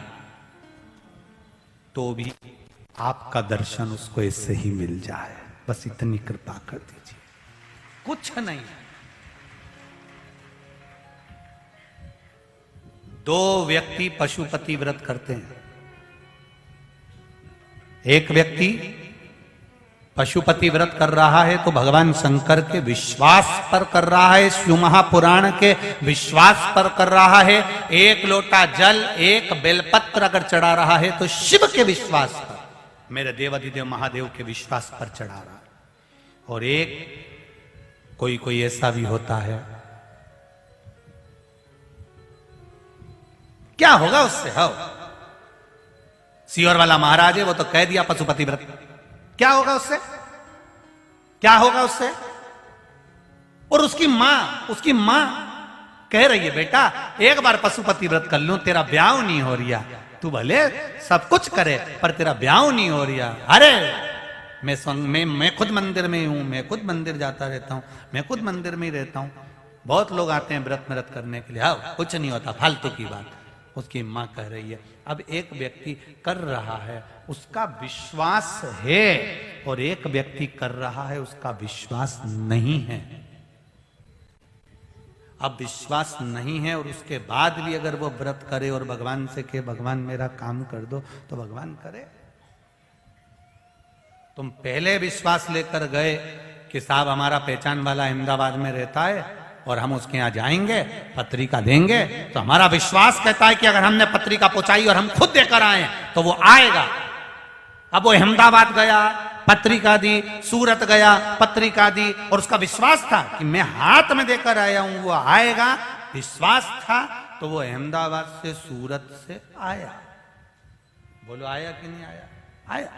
A: तो भी आपका दर्शन उसको इससे ही मिल जाए, बस इतनी कृपा कर दीजिए। कुछ नहीं, दो व्यक्ति पशुपति व्रत करते हैं। एक व्यक्ति पशुपति व्रत कर रहा है तो भगवान शंकर के विश्वास पर कर रहा है, शिव महापुराण के विश्वास पर कर रहा है। एक लोटा जल, एक बेलपत्र अगर चढ़ा रहा है तो शिव के विश्वास पर, मेरे देवाधिदेव महादेव के विश्वास पर चढ़ा रहा है। और एक कोई ऐसा भी होता है, क्या होगा उससे? हो सीहोर वाला महाराज है, वो तो कह दिया पशुपति व्रत, क्या होगा उससे? क्या होगा उससे? और उसकी मां कह रही है बेटा एक बार पशुपति व्रत कर लूं, तेरा ब्याह नहीं हो रिया, तू भले सब कुछ करे पर तेरा ब्याह नहीं हो रिया। अरे मैं खुद मंदिर में हूं, मैं खुद मंदिर जाता रहता हूं, मैं खुद मंदिर में ही रहता हूं, बहुत लोग आते हैं व्रत करने के लिए, हाँ कुछ नहीं होता, फालतू की बात। उसकी मां कह रही है। अब एक व्यक्ति कर रहा है, उसका विश्वास है, और एक व्यक्ति कर रहा है, उसका विश्वास नहीं है। अब विश्वास नहीं है और उसके बाद भी अगर वो व्रत करे और भगवान से कहे भगवान मेरा काम कर दो, तो भगवान करे। तुम पहले विश्वास लेकर गए कि साहब हमारा पहचान वाला अहमदाबाद में रहता है और हम उसके यहां जाएंगे, पत्रिका देंगे, तो हमारा विश्वास कहता है कि अगर हमने पत्रिका पहुंचाई और हम खुद देकर आए तो वो आएगा। अब वो अहमदाबाद गया, पत्रिका दी, सूरत गया, पत्रिका दी, और उसका विश्वास था कि मैं हाथ में देकर आया हूं, वो आएगा। विश्वास था तो वो अहमदाबाद से सूरत से आया। बोलो आया कि नहीं आया? आया।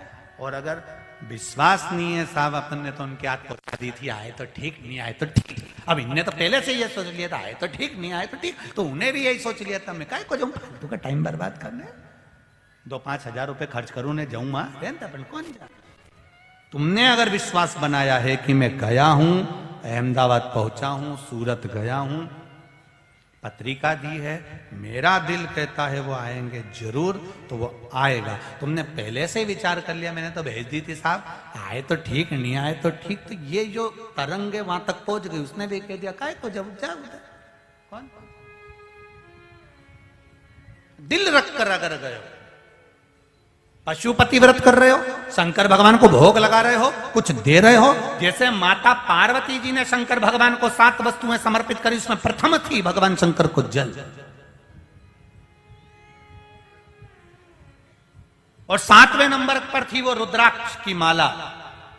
A: और अगर विश्वास नहीं है साहब, अपन ने तो उनके हाथ पहुंचा दी थी, आए तो ठीक, नहीं आए तो ठीक। अब इनने तो पहले से ये सोच लिया था, आए तो ठीक, नहीं आए तो ठीक, तो उन्हें भी यही सोच लिया था मैं काय को जाऊं फालतू का टाइम बर्बाद करने, 2-5 हजार रुपए खर्च करूं ने जाऊं, अपन कौन जा। तुमने अगर विश्वास बनाया है कि मैं गया हूं, अहमदाबाद पहुंचा हूं, सूरत गया हूं, पत्रिका दी है, मेरा दिल कहता है वो आएंगे जरूर, तो वो आएगा। तुमने पहले से ही विचार कर लिया, मैंने तो भेज दी थी साहब, आए तो ठीक, नहीं आए तो ठीक, तो ये जो तरंग है वहां तक पहुंच गई, उसने भी कह दिया काय को जब जा उधर। कौन दिल रख कर अगर गए हो, पशुपति व्रत कर रहे हो, शंकर भगवान को भोग लगा रहे हो, कुछ दे रहे हो, जैसे माता पार्वती जी ने शंकर भगवान को 7 वस्तुएं समर्पित करी, उसमें प्रथम थी भगवान शंकर को जल, और 7वें नंबर पर थी वो रुद्राक्ष की माला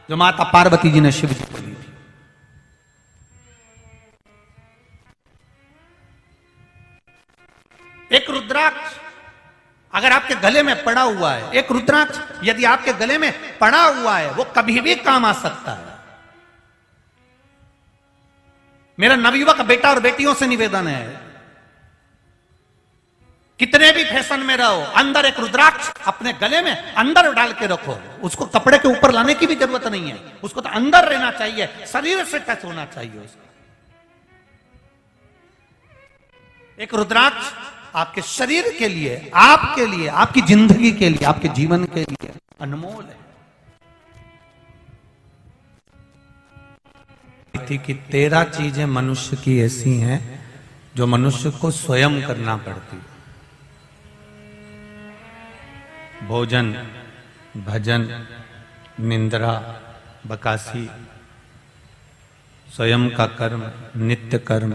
A: जो माता पार्वती जी ने शिव जी को दी थी। एक रुद्राक्ष अगर आपके गले में पड़ा हुआ है एक रुद्राक्ष, यदि आपके गले में पड़ा हुआ है, वो कभी भी काम आ सकता है। मेरा नवयुवक बेटा और बेटियों से निवेदन है, कितने भी फैशन में रहो, अंदर एक रुद्राक्ष अपने गले में अंदर डाल के रखो। उसको कपड़े के ऊपर लाने की भी जरूरत नहीं है, उसको तो अंदर रहना चाहिए, शरीर से टच होना चाहिए उसको। एक रुद्राक्ष आपके शरीर के लिए, आपके लिए, आपकी जिंदगी के लिए, आपके जीवन के लिए अनमोल है। थी कि 13 चीजें मनुष्य की ऐसी हैं जो मनुष्य को स्वयं करना पड़ती। भोजन, भजन, निंद्रा, बकासी, स्वयं का कर्म, नित्य कर्म,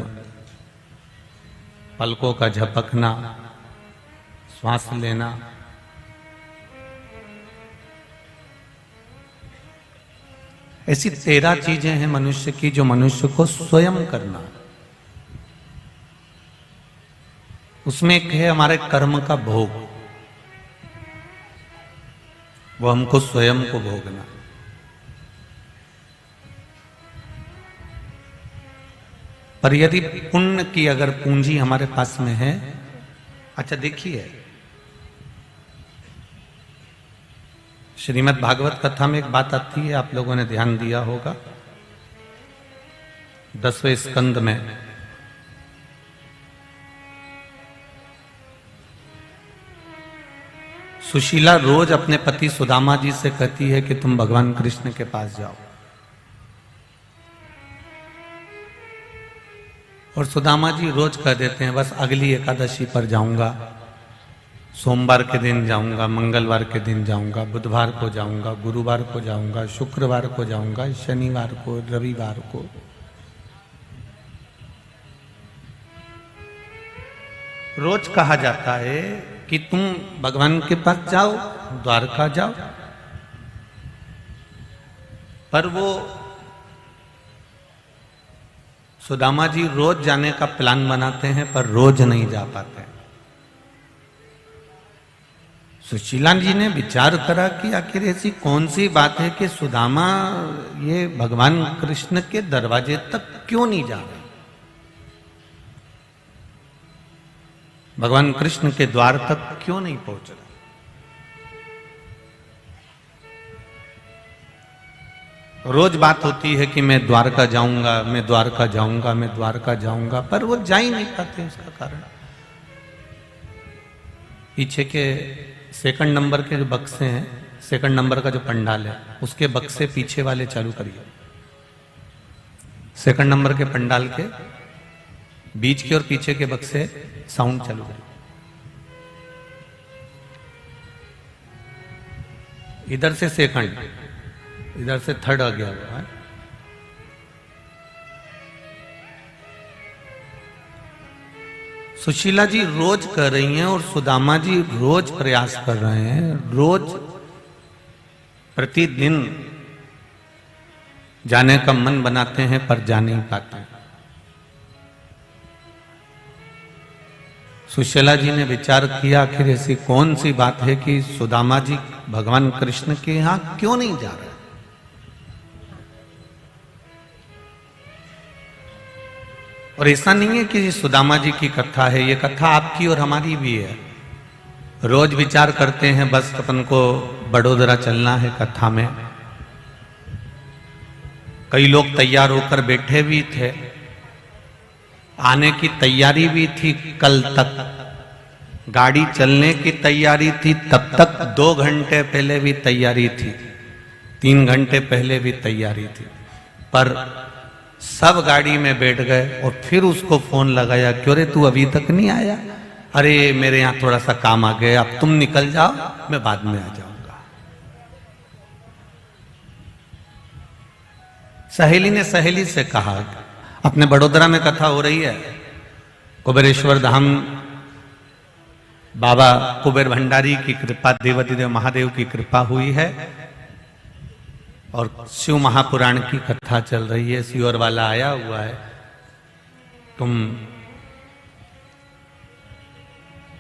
A: पलकों का झपकना, श्वास लेना, ऐसी 13 चीजें हैं मनुष्य की जो मनुष्य को स्वयं करना। उसमें एक है हमारे कर्म का भोग, वो हमको स्वयं को भोगना। पर यदि पुण्य की अगर पूंजी हमारे पास में है, अच्छा देखिए श्रीमद् भागवत कथा में एक बात आती है, आप लोगों ने ध्यान दिया होगा, 10वें स्कंद में सुशीला रोज अपने पति सुदामा जी से कहती है कि तुम भगवान कृष्ण के पास जाओ, और सुदामा जी रोज कह देते हैं बस अगली एकादशी पर जाऊंगा, सोमवार के दिन जाऊंगा, मंगलवार के दिन जाऊंगा, बुधवार को जाऊंगा, गुरुवार को जाऊंगा, शुक्रवार को जाऊंगा, शनिवार को, रविवार को। रोज कहा जाता है कि तुम भगवान के पास जाओ, द्वारका जाओ, पर वो सुदामा जी रोज जाने का प्लान बनाते हैं पर रोज नहीं जा पाते। सुशीला जी ने विचार करा कि आखिर ऐसी कौन सी बात है कि सुदामा ये भगवान कृष्ण के दरवाजे तक क्यों नहीं जा रहे, भगवान कृष्ण के द्वार तक क्यों नहीं पहुंच रहा। रोज बात होती है कि मैं द्वारका जाऊंगा, मैं द्वारका जाऊंगा, मैं द्वारका जाऊंगा, पर वो जा ही नहीं पाते। उसका कारण पीछे के सेकंड नंबर के जो बक्से हैं, सेकंड नंबर का जो पंडाल है उसके बक्से पीछे वाले चालू करिए। सेकंड नंबर के पंडाल के बीच के और पीछे के बक्से साउंड चालू करिए। इधर से सेकंड, इधर से थर्ड आ गया हुआ है। सुशीला जी रोज कर रही हैं और सुदामा जी रोज प्रयास कर रहे हैं, रोज प्रतिदिन जाने का मन बनाते हैं पर जा नहीं पाते। सुशीला जी ने विचार किया आखिर ऐसी कौन सी बात है कि सुदामा जी भगवान कृष्ण के यहां क्यों नहीं जा रहे। और ऐसा नहीं है कि सुदामा जी की कथा है, ये कथा आपकी और हमारी भी है। रोज विचार करते हैं बस अपन को बड़ोदरा चलना है कथा में। कई लोग तैयार होकर बैठे भी थे, आने की तैयारी भी थी, कल तक गाड़ी चलने की तैयारी थी, तब तक 2 घंटे पहले भी तैयारी थी, 3 घंटे पहले भी तैयारी थी, पर सब गाड़ी में बैठ गए और फिर उसको फोन लगाया, क्यों रे तू अभी तक नहीं आया? अरे मेरे यहां थोड़ा सा काम आ गया, अब तुम निकल जाओ, मैं बाद में आ जाऊंगा। सहेली ने सहेली से कहा, अपने बड़ोदरा में कथा हो रही है, कुबेरेश्वर धाम बाबा कुबेर भंडारी की कृपा, देवाधिदेव महादेव की कृपा हुई है और शिव महापुराण की कथा चल रही है। सियोर वाला आया हुआ है, तुम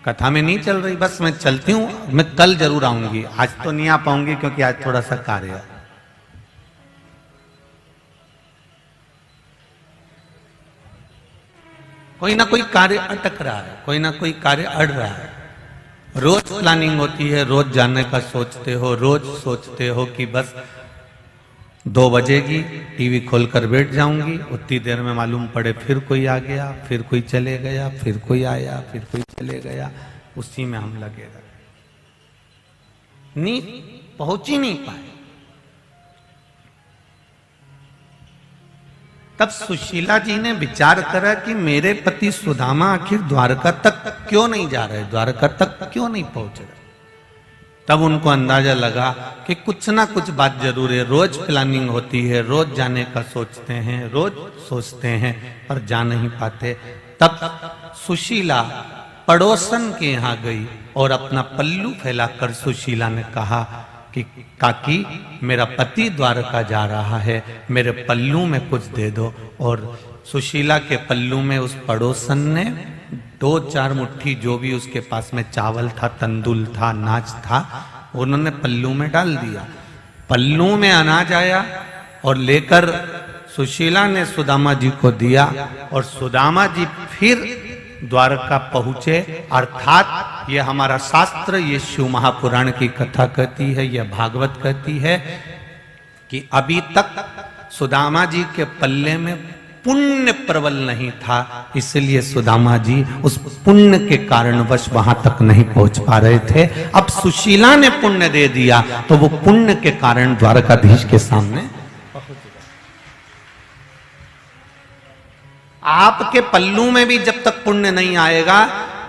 A: कथा में नहीं चल रही, बस मैं चलती हूँ, मैं कल जरूर आऊंगी, आज तो नहीं आ पाऊंगी क्योंकि आज थोड़ा सा कार्य है। कोई ना कोई कार्य अटक रहा है, कोई ना कोई कार्य अड़ रहा है। रोज प्लानिंग होती है, रोज जाने का सोचते हो, रोज सोचते हो कि बस 2 बजेगी, टीवी खोलकर बैठ जाऊंगी, उतनी देर में मालूम पड़े फिर कोई आ गया, फिर कोई चले गया, फिर कोई आया, फिर कोई चले गया, उसी में हम लगे रहे, नहीं पहुंच ही नहीं पाए। तब सुशीला जी ने विचार करा कि मेरे पति सुदामा आखिर द्वारका तक क्यों नहीं जा रहे, द्वारका तक क्यों नहीं पहुंच रहे। तब उनको अंदाजा लगा कि कुछ ना कुछ बात जरूर है, रोज प्लानिंग होती है, रोज जाने का सोचते हैं, रोज सोचते हैं पर जा नहीं पाते। तब सुशीला पड़ोसन के यहाँ गई और अपना पल्लू फैलाकर सुशीला ने कहा कि काकी मेरा पति द्वारका जा रहा है, मेरे पल्लू में कुछ दे दो। और सुशीला के पल्लू में उस पड़ोसन ने 2-4 मुट्ठी जो भी उसके पास में चावल था, तंदुल था, अनाज था, उन्होंने पल्लू में डाल दिया। पल्लू में अनाज आया और लेकर सुशीला ने सुदामा जी को दिया और सुदामा जी फिर द्वारका पहुंचे। अर्थात ये हमारा शास्त्र, ये शिव महापुराण की कथा कहती है, यह भागवत कहती है कि अभी तक सुदामा जी के पल्ले में पुण्य प्रबल नहीं था, इसलिए सुदामा जी उस पुण्य के कारणवश वहां तक नहीं पहुंच पा रहे थे। अब सुशीला ने पुण्य दे दिया तो वो पुण्य के कारण द्वारकाधीश के सामने। आपके पल्लू में भी जब तक पुण्य नहीं आएगा,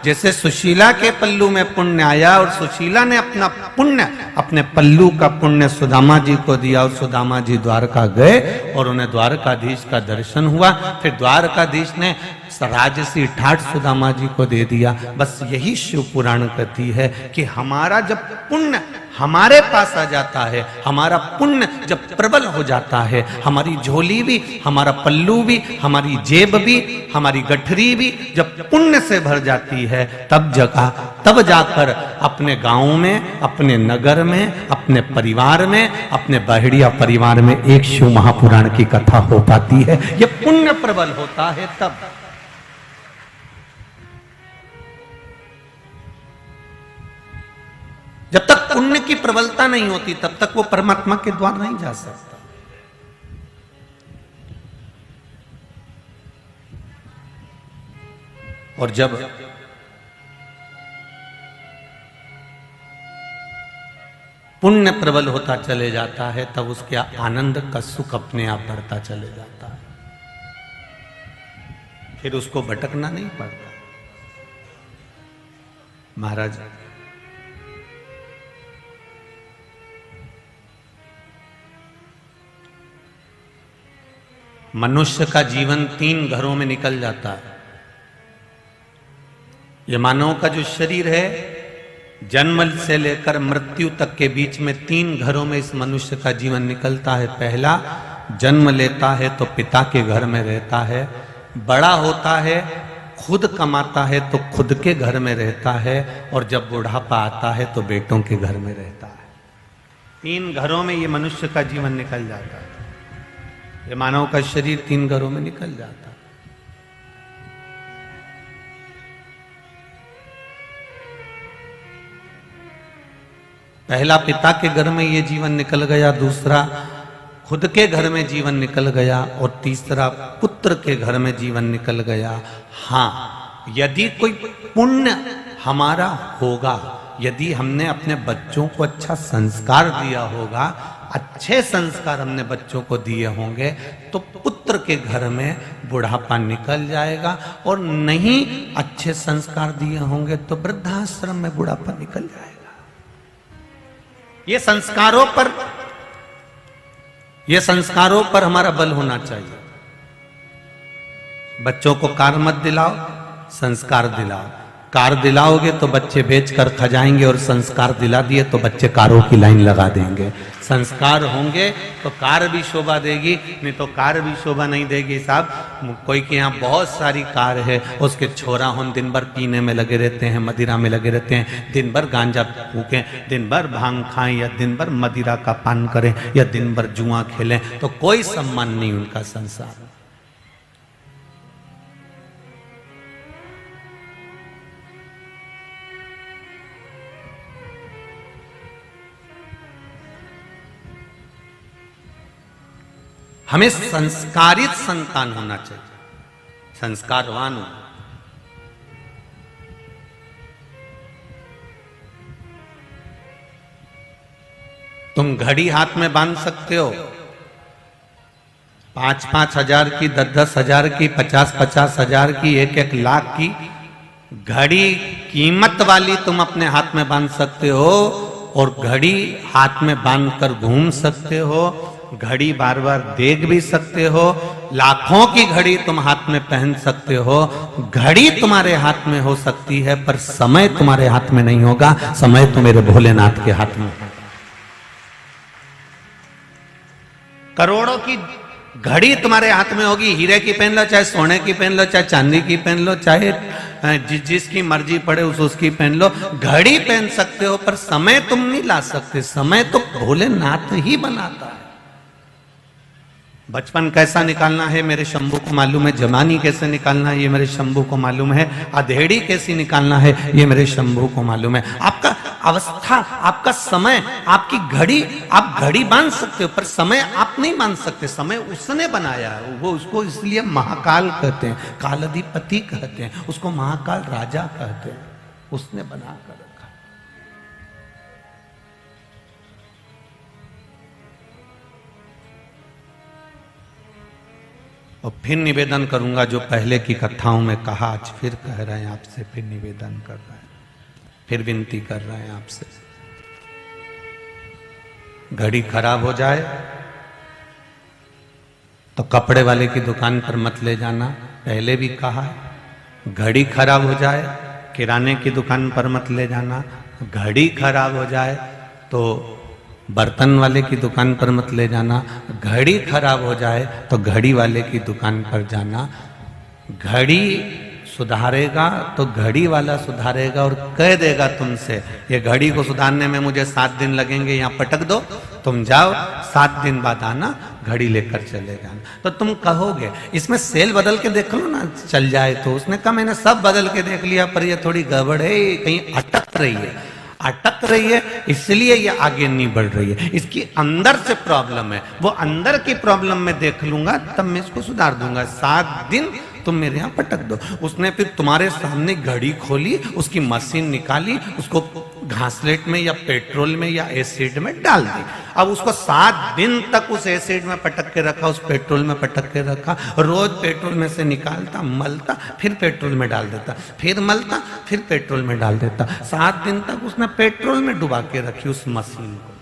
A: जैसे सुशीला के पल्लू में पुण्य आया और सुशीला ने अपना पुण्य, अपने पल्लू का पुण्य सुदामा जी को दिया और सुदामा जी द्वारका गए और उन्हें द्वारकाधीश का दर्शन हुआ। फिर द्वारकाधीश ने राजसी ठाट सुदामा जी को दे दिया। बस यही शिव पुराण कहती है कि हमारा जब पुण्य हमारे पास आ जाता है, हमारा पुण्य जब प्रबल हो जाता है, हमारी झोली भी, हमारा पल्लू भी, हमारी जेब भी, हमारी गठरी भी जब पुण्य से भर जाती है, तब जाकर अपने गांव में, अपने नगर में, अपने परिवार में, अपने बहड़िया परिवार में एक शिव महापुराण की कथा हो पाती है। यह पुण्य प्रबल होता है तब। जब तक पुण्य की प्रबलता नहीं होती तब तक वो परमात्मा के द्वार नहीं जा सकता। और जब पुण्य प्रबल होता चले जाता है तब उसके आनंद का सुख अपने आप बढ़ता चले जाता है, फिर उसको भटकना नहीं पड़ता। महाराज मनुष्य का जीवन 3 घरों में निकल जाता है। यह मानव का जो शरीर है, जन्म से लेकर मृत्यु तक के बीच में 3 घरों में इस मनुष्य का जीवन निकलता है। पहला, जन्म लेता है तो पिता के घर में रहता है, बड़ा होता है, खुद कमाता है तो खुद के घर में रहता है, और जब बुढ़ापा आता है तो बेटों के घर में रहता है। 3 घरों में ये मनुष्य का जीवन निकल जाता है। ये मानव का शरीर 3 घरों में निकल जाता है। पहला पिता के घर में ये जीवन निकल गया, दूसरा खुद के घर में जीवन निकल गया, और तीसरा पुत्र के घर में जीवन निकल गया। हाँ, यदि कोई पुण्य हमारा होगा, यदि हमने अपने बच्चों को अच्छा संस्कार दिया होगा, अच्छे संस्कार हमने बच्चों को दिए होंगे, तो पुत्र के घर में बुढ़ापा निकल जाएगा, और नहीं अच्छे संस्कार दिए होंगे तो वृद्धाश्रम में बुढ़ापा निकल जाएगा। ये संस्कारों पर हमारा बल होना चाहिए। बच्चों को कार्य मत दिलाओ, संस्कार दिलाओ। कार दिलाओगे तो बच्चे बेचकर खा जाएंगे, और संस्कार दिला दिए तो बच्चे कारों की लाइन लगा देंगे। संस्कार होंगे तो कार भी शोभा देगी, नहीं तो कार भी शोभा नहीं देगी। साहब कोई के यहाँ बहुत सारी कार है, उसके छोरा हम दिन भर पीने में लगे रहते हैं, मदिरा में लगे रहते हैं, दिन भर गांजा फूकें, दिन भर भांग खाएं, या दिन भर मदिरा का पान करें, या दिन भर जुआ खेलें, तो कोई सम्मान नहीं उनका संसार। हमें संस्कारित संतान होना चाहिए, संस्कारवान हो। तुम घड़ी हाथ में बांध सकते हो, 5-5 हजार की, 10-10 हजार की, 50-50 हजार की, 1-1 लाख की घड़ी कीमत वाली तुम अपने हाथ में बांध सकते हो, और घड़ी हाथ में बांधकर घूम सकते हो, घड़ी बार बार देख भी सकते हो, लाखों की घड़ी तुम हाथ में पहन सकते हो। घड़ी तुम्हारे हाथ में हो सकती है, पर समय तुम्हारे हाथ में नहीं होगा। समय तो मेरे भोलेनाथ के हाथ में है। करोड़ों की घड़ी तुम्हारे हाथ में होगी, हीरे की पहन लो, चाहे सोने की पहन लो, चाहे चांदी की पहन लो, चाहे जिसकी मर्जी पड़े उसकी पहन लो, घड़ी पहन सकते हो, पर समय तुम नहीं ला सकते। समय तो भोलेनाथ ही बनाता है। बचपन कैसा निकालना है मेरे शंभू को मालूम है, जवानी कैसे निकालना है ये मेरे शंभू को मालूम है, अधेड़ी कैसी निकालना है ये मेरे शंभू को मालूम है। आपका अवस्था, आपका समय, आपकी घड़ी, आप घड़ी बांध सकते हो, पर समय आप नहीं बांध सकते। समय उसने बनाया है, वो उसको इसलिए महाकाल कहते हैं, कालाधिपति कहते हैं, उसको महाकाल राजा कहते हैं, उसने बना कर रखा। और फिर निवेदन करूंगा, जो पहले की कथाओं में कहा, आज फिर कह रहे हैं आपसे, फिर निवेदन कर रहे हैं, फिर विनती कर रहे हैं आपसे। घड़ी खराब हो जाए तो कपड़े वाले की दुकान पर मत ले जाना, पहले भी कहा है। घड़ी खराब हो जाए किराने की दुकान पर मत ले जाना। घड़ी खराब हो जाए तो बर्तन वाले की दुकान पर मत ले जाना। घड़ी खराब हो जाए तो घड़ी वाले की दुकान पर जाना। घड़ी सुधारेगा तो घड़ी वाला सुधारेगा और कह देगा तुमसे, ये घड़ी को सुधारने में मुझे 7 दिन लगेंगे, यहाँ पटक दो, तुम जाओ 7 दिन बाद आना, घड़ी लेकर चले जाना। तो तुम कहोगे इसमें सेल बदल के देख लो ना, चल जाए तो। उसने कहा मैंने सब बदल के देख लिया, पर ये थोड़ी गड़बड़ है, कहीं अटक रही है, अटक रही है, इसलिए ये आगे नहीं बढ़ रही है, इसकी अंदर से प्रॉब्लम है। वो अंदर की प्रॉब्लम में देख लूंगा, तब मैं इसको सुधार दूंगा। 7 दिन तुम मेरे यहाँ पटक दो। उसने फिर तुम्हारे सामने घड़ी खोली, उसकी मशीन निकाली, उसको घासलेट में या पेट्रोल में या एसिड में डाल दी। अब उसको 7 दिन तक उस एसिड में पटक के रखा, उस पेट्रोल में पटक के रखा। रोज पेट्रोल में से निकालता, मलता, फिर पेट्रोल में डाल देता, फिर मलता, फिर पेट्रोल में डाल देता। 7 दिन तक उसने पेट्रोल में डुबा के रखी उस मशीन को।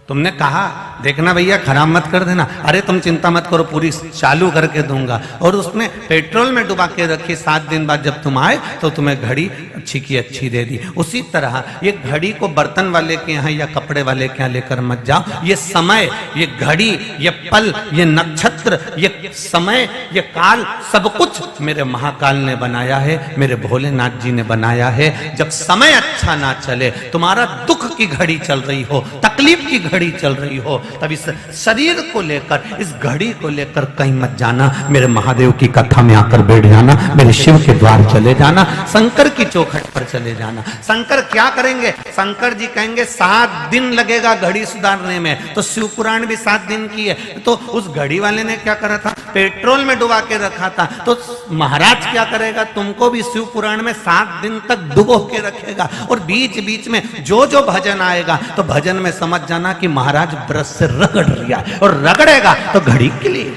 A: तुमने कहा देखना भैया खराब मत कर देना, अरे तुम चिंता मत करो, पूरी चालू करके दूंगा। और उसने पेट्रोल में डुबा के रखी। 7 दिन बाद जब तुम आए तो तुम्हें घड़ी अच्छी की अच्छी दे दी। उसी तरह ये घड़ी को बर्तन वाले के यहाँ या कपड़े वाले के यहाँ लेकर मत जाओ। ये समय, ये घड़ी, ये पल, ये नक्षत्र, ये समय, ये काल, सब कुछ मेरे महाकाल ने बनाया है, मेरे भोलेनाथ जी ने बनाया है। जब समय अच्छा ना चले, तुम्हारा दुख की घड़ी चल रही हो, तकलीफ की घड़ी चल रही हो, तब इस शरीर को लेकर, इस घड़ी को लेकर कहीं मत जाना। मेरे महादेव की कथा में आकर बैठ जाना, मेरे शिव के द्वार चले जाना, शंकर की चौखट पर चले जाना। शंकर क्या करेंगे? शंकर जी कहेंगे 7 दिन लगेगा घड़ी सुधारने में। तो शिव पुराण भी 7 दिन की है। तो उस घड़ी वाले ने क्या करा था? पेट्रोल में डुबा के रखा था। तो महाराज क्या करेगा? तुमको भी शिव पुराण में 7 दिन तक डुबो के रखेगा। और बीच बीच में जो जो भजन आएगा, तो भजन में समझ जाना कि महाराज ब्रश से रगड़ रहा है, और रगड़ेगा तो घड़ी के लिए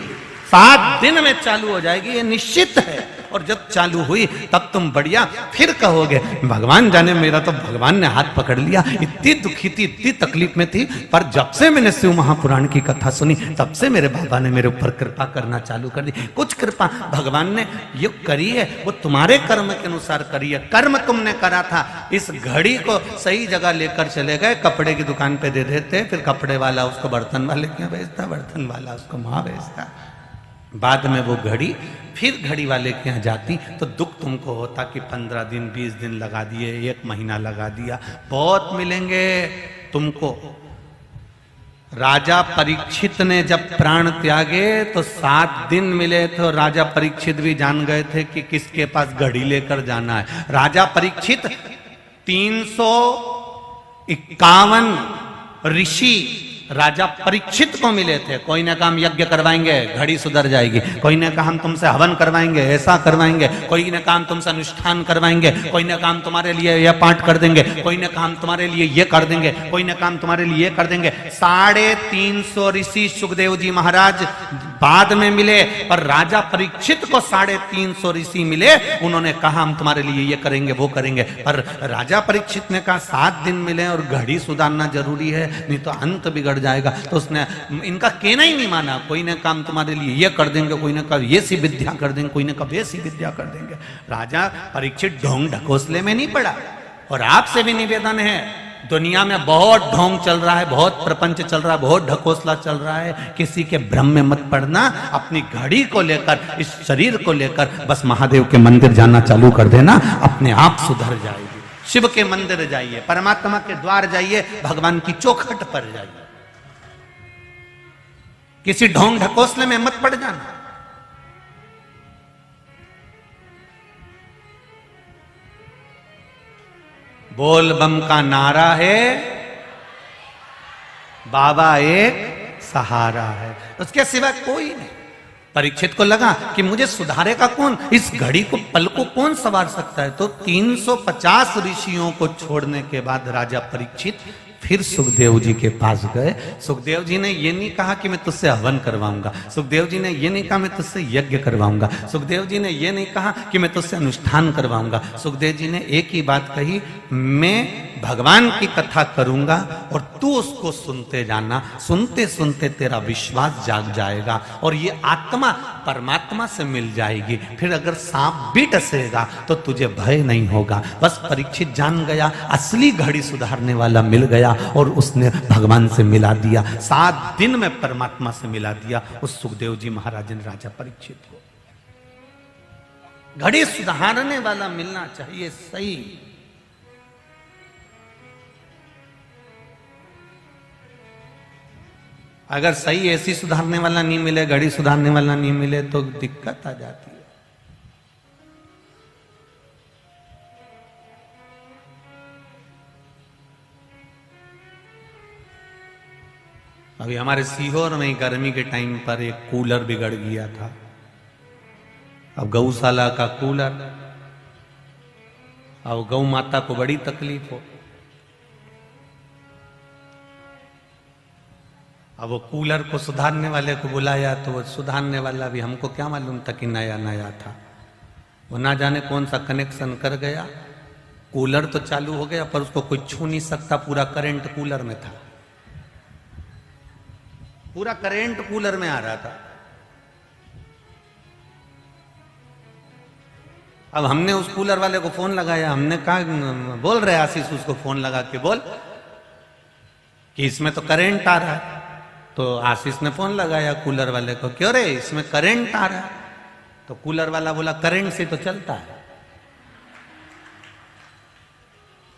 A: 7 दिन में चालू हो जाएगी, ये निश्चित है। और जब चालू हुई तब तुम बढ़िया फिर कहोगे भगवान जाने, मेरा तो भगवान ने हाथ पकड़ लिया। इतनी दुखी थी, इतनी तकलीफ में थी, पर जब से मैंने शिव महापुराण की कथा सुनी तब से मेरे बाबा ने मेरे ऊपर कृपा करना चालू कर दी। कुछ कृपा भगवान ने ये करी है वो तुम्हारे कर्म के अनुसार करी है। कर्म तुमने करा था, इस घड़ी को सही जगह लेकर चले गए, कपड़े की दुकान पे दे देते, फिर कपड़े वाला उसको बर्तन वाले के यहाँ भेजता, बर्तन वाला उसको वहां भेजता। बाद में वो घड़ी फिर घड़ी वाले के यहाँ जाती तो दुख तुमको होता कि 15 दिन 20 दिन लगा दिए, 1 महीना लगा दिया। बहुत मिलेंगे तुमको। राजा परीक्षित ने जब प्राण त्यागे तो 7 दिन मिले थे, और राजा परीक्षित भी जान गए थे कि किसके पास घड़ी लेकर जाना है। राजा परीक्षित 351 ऋषि राजा परीक्षित को मिले थे। कोई ने कहा हम यज्ञ करवाएंगे, घड़ी सुधर जाएगी। कोई ने कहा हम तुमसे हवन करवाएंगे, ऐसा करवाएंगे। कोई ने कहा हम तुमसे अनुष्ठान करवाएंगे। कोई ने कहा हम तुम्हारे लिए यह पाठ कर देंगे। कोई ने कहा हम तुम्हारे लिए ये कर देंगे। कोई ने कहा हम तुम्हारे लिए ये कर देंगे। 350 ऋषि सुखदेव जी महाराज बाद में मिले, पर राजा परीक्षित को 350 ऋषि मिले। उन्होंने कहा हम तुम्हारे लिए ये करेंगे, वो करेंगे। पर राजा परीक्षित ने कहा 7 दिन मिले और घड़ी सुधारना जरूरी है, नहीं तो अंत बिगड़ जाएगा। तो उसने इनका कहना ही नहीं माना। कोई ने कहा तुम्हारे लिए ये कर देंगे, कोई ने कहा ये सी विद्या कर देंगे, कोई ने कहा वे सी विद्या कर देंगे। राजा परीक्षित ढोंग ढकोसले में नहीं पड़ा। और आपसे भी निवेदन है, दुनिया में बहुत ढोंग चल रहा है, बहुत प्रपंच चल रहा है, बहुत ढकोसला चल रहा है। किसी के भ्रम में मत पड़ना। अपनी घड़ी को लेकर, इस शरीर को लेकर बस महादेव के मंदिर जाना चालू कर देना, अपने आप सुधर जाएगी। शिव के मंदिर जाइए, परमात्मा के द्वार जाइए, भगवान की चौखट पर जाइए। किसी ढोंग ढकोसले में मत पड़ जाना। बोल बम का नारा है, बाबा एक सहारा है, उसके सिवा कोई नहीं। परीक्षित को लगा कि मुझे सुधारेगा कौन, इस घड़ी को पल को कौन संवार सकता है। तो 350 ऋषियों को छोड़ने के बाद राजा परीक्षित फिर सुखदेव जी के पास गए। सुखदेव जी ने ये नहीं कहा कि मैं तुझसे हवन करवाऊंगा। सुखदेव जी ने ये नहीं कहा मैं तुझसे यज्ञ करवाऊंगा। सुखदेव जी ने ये नहीं कहा कि मैं तुझसे अनुष्ठान करवाऊंगा। सुखदेव जी ने एक ही बात कही, मैं भगवान की कथा करूंगा और तू उसको सुनते जाना। सुनते सुनते तेरा विश्वास जाग जाएगा और ये आत्मा परमात्मा से मिल जाएगी। फिर अगर सांप भी डसेगा तो तुझे भय नहीं होगा। बस परीक्षित जान गया, असली घड़ी सुधारने वाला मिल गया और उसने भगवान से मिला दिया। 7 दिन में परमात्मा से मिला दिया उस सुखदेव जी महाराज ने राजा परीक्षित को। घड़ी सुधारने वाला मिलना चाहिए सही। अगर सही एसी सुधारने वाला नहीं मिले, घड़ी सुधारने वाला नहीं मिले तो दिक्कत आ जाती है। अभी हमारे सीहोर में गर्मी के टाइम पर एक कूलर बिगड़ गया था। अब गौशाला का कूलर, अब गौ माता को बड़ी तकलीफ हो। अब वो कूलर को सुधारने वाले को बुलाया तो वो सुधारने वाला भी, हमको क्या मालूम था कि नया नया था, वो ना जाने कौन सा कनेक्शन कर गया। कूलर तो चालू हो गया पर उसको कोई छू नहीं सकता, पूरा करंट कूलर में था, पूरा करंट कूलर में आ रहा था। अब हमने उस कूलर वाले को फोन लगाया, हमने कहा, बोल रहे आशीष उसको फोन लगा के बोल कि इसमें तो करंट आ रहा है। तो आशीष ने फोन लगाया कूलर वाले को, क्यों रे इसमें करंट आ रहा है? तो कूलर वाला बोला करंट से तो चलता है।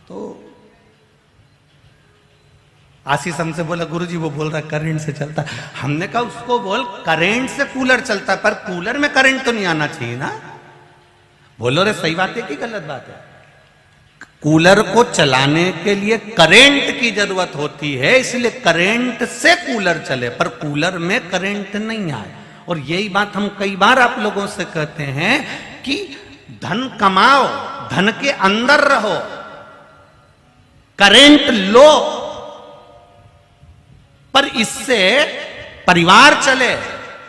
A: तो आशीष हमसे बोला गुरुजी वो बोल रहा है करंट से चलता है। हमने कहा उसको बोल करंट से कूलर चलता है पर कूलर में करंट तो नहीं आना चाहिए ना। बोलो रे सही बात है कि गलत बात है? कूलर को चलाने के लिए करंट की जरूरत होती है, इसलिए करंट से कूलर चले, पर कूलर में करंट नहीं आए। और यही बात हम कई बार आप लोगों से कहते हैं कि धन कमाओ, धन के अंदर रहो, करंट लो, पर इससे परिवार चले,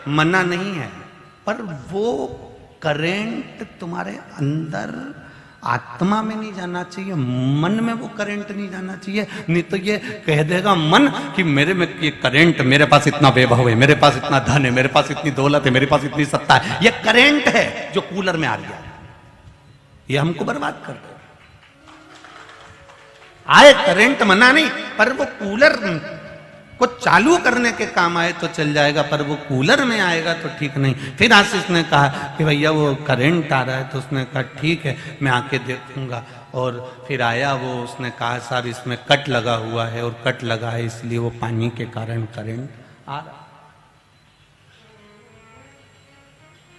A: मना नहीं है। पर वो करंट तुम्हारे अंदर आत्मा में नहीं जाना चाहिए, मन में वो करंट नहीं जाना चाहिए। नहीं तो ये कह देगा मन कि मेरे में ये करंट, मेरे पास इतना वैभव है, मेरे पास इतना धन है, मेरे पास इतनी दौलत है, मेरे पास इतनी सत्ता है। ये करंट है जो कूलर में आ गया, ये हमको बर्बाद कर दे। आए करंट मना नहीं, पर वो कूलर को चालू करने के काम आए तो चल जाएगा, पर वो कूलर में आएगा तो ठीक नहीं। फिर आशीष ने कहा कि भैया वो करंट आ रहा है, तो उसने कहा ठीक है मैं आके देखूंगा। और फिर आया वो, उसने कहा सर इसमें कट लगा हुआ है, और कट लगा है इसलिए वो पानी के कारण करंट आ रहा।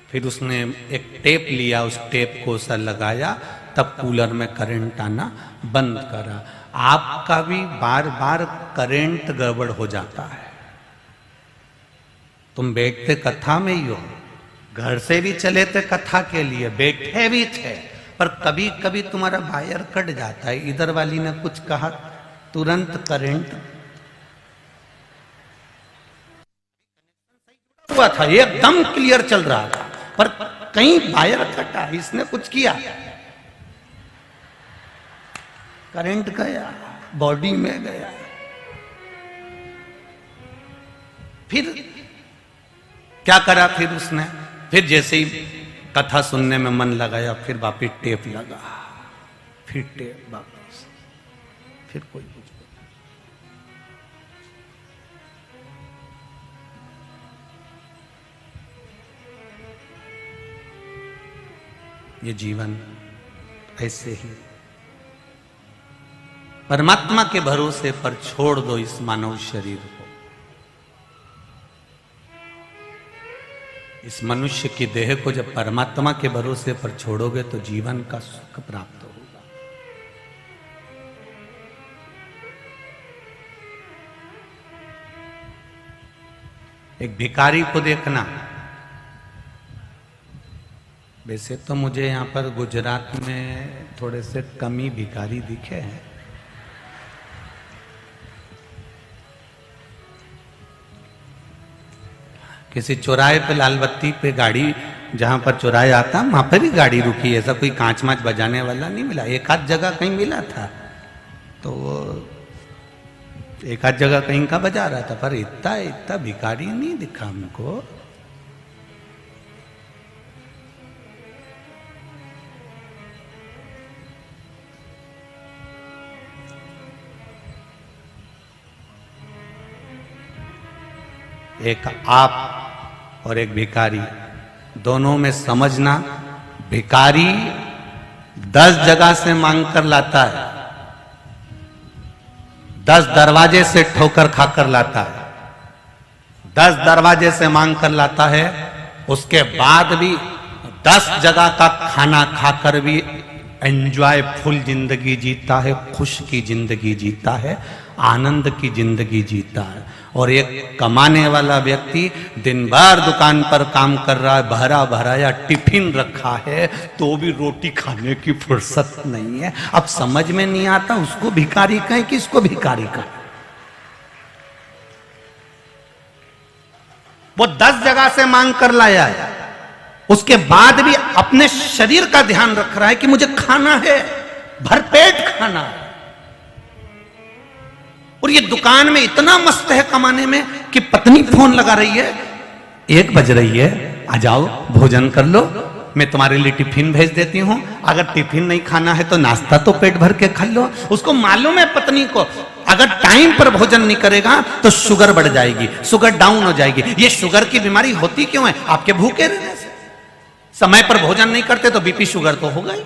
A: फिर उसने एक टेप लिया, उस टेप को उसे लगाया, तब कूलर में करंट आना बंद करा। आपका भी बार बार करंट गड़बड़ हो जाता है। तुम बैठते कथा में ही हो, घर से भी चले थे कथा के लिए, बैठे भी थे, पर कभी कभी तुम्हारा वायर कट जाता है। इधर वाली ने कुछ कहा, तुरंत करंट हुआ था, एकदम क्लियर चल रहा था, पर कहीं वायर कटा, इसने कुछ किया, करंट गया, बॉडी में गया। फिर क्या करा, फिर उसने फिर जैसे ही कथा सुनने में मन लगाया, फिर वापिस टेप लगा, फिर टेप वापस, फिर कोई कुछ। ये जीवन ऐसे ही परमात्मा के भरोसे पर छोड़ दो इस मानव शरीर को। इस मनुष्य की देह को जब परमात्मा के भरोसे पर छोड़ोगे तो जीवन का सुख प्राप्त होगा। एक भिखारी को देखना, वैसे तो मुझे यहां पर गुजरात में थोड़े से कम ही भिखारी दिखे हैं। किसी चौराहे पे लाल बत्ती पे गाड़ी, जहां पर चौराहे आता वहां पर ही गाड़ी रुकी, ऐसा कोई कांच मांच बजाने वाला नहीं मिला। एक आध जगह कहीं मिला था, तो वो एक आध जगह कहीं का बजा रहा था, पर इतना इतना भिखारी नहीं दिखा हमको। एक आप और एक भिखारी, दोनों में समझना, भिखारी 10 जगह से मांग कर लाता है, 10 दरवाजे से ठोकर खाकर लाता है, 10 दरवाजे से मांग कर लाता है, उसके बाद भी 10 जगह का खाना खाकर भी एंजॉय फुल जिंदगी जीता है, खुश की जिंदगी जीता है, आनंद की जिंदगी जीता है। और एक कमाने वाला व्यक्ति दिन भर दुकान पर काम कर रहा है, भरा भराया टिफिन रखा है, तो भी रोटी खाने की फुर्सत नहीं है। अब समझ में नहीं आता उसको भिखारी कहें कि इसको भिखारी कहें। वो 10 जगह से मांग कर लाया है, उसके बाद भी अपने शरीर का ध्यान रख रहा है कि मुझे खाना है, भरपेट खाना है। और ये दुकान में इतना मस्त है कमाने में कि पत्नी फोन लगा रही है, 1 बज रही है, आ जाओ भोजन कर लो, मैं तुम्हारे लिए टिफिन भेज देती हूं, अगर टिफिन नहीं खाना है तो नाश्ता तो पेट भर के खा लो। उसको मालूम है पत्नी को अगर टाइम पर भोजन नहीं करेगा तो शुगर बढ़ जाएगी, शुगर डाउन हो जाएगी। ये शुगर की बीमारी होती क्यों है? आपके भूखे रहने से। समय पर भोजन नहीं करते तो बीपी शुगर तो होगा ही।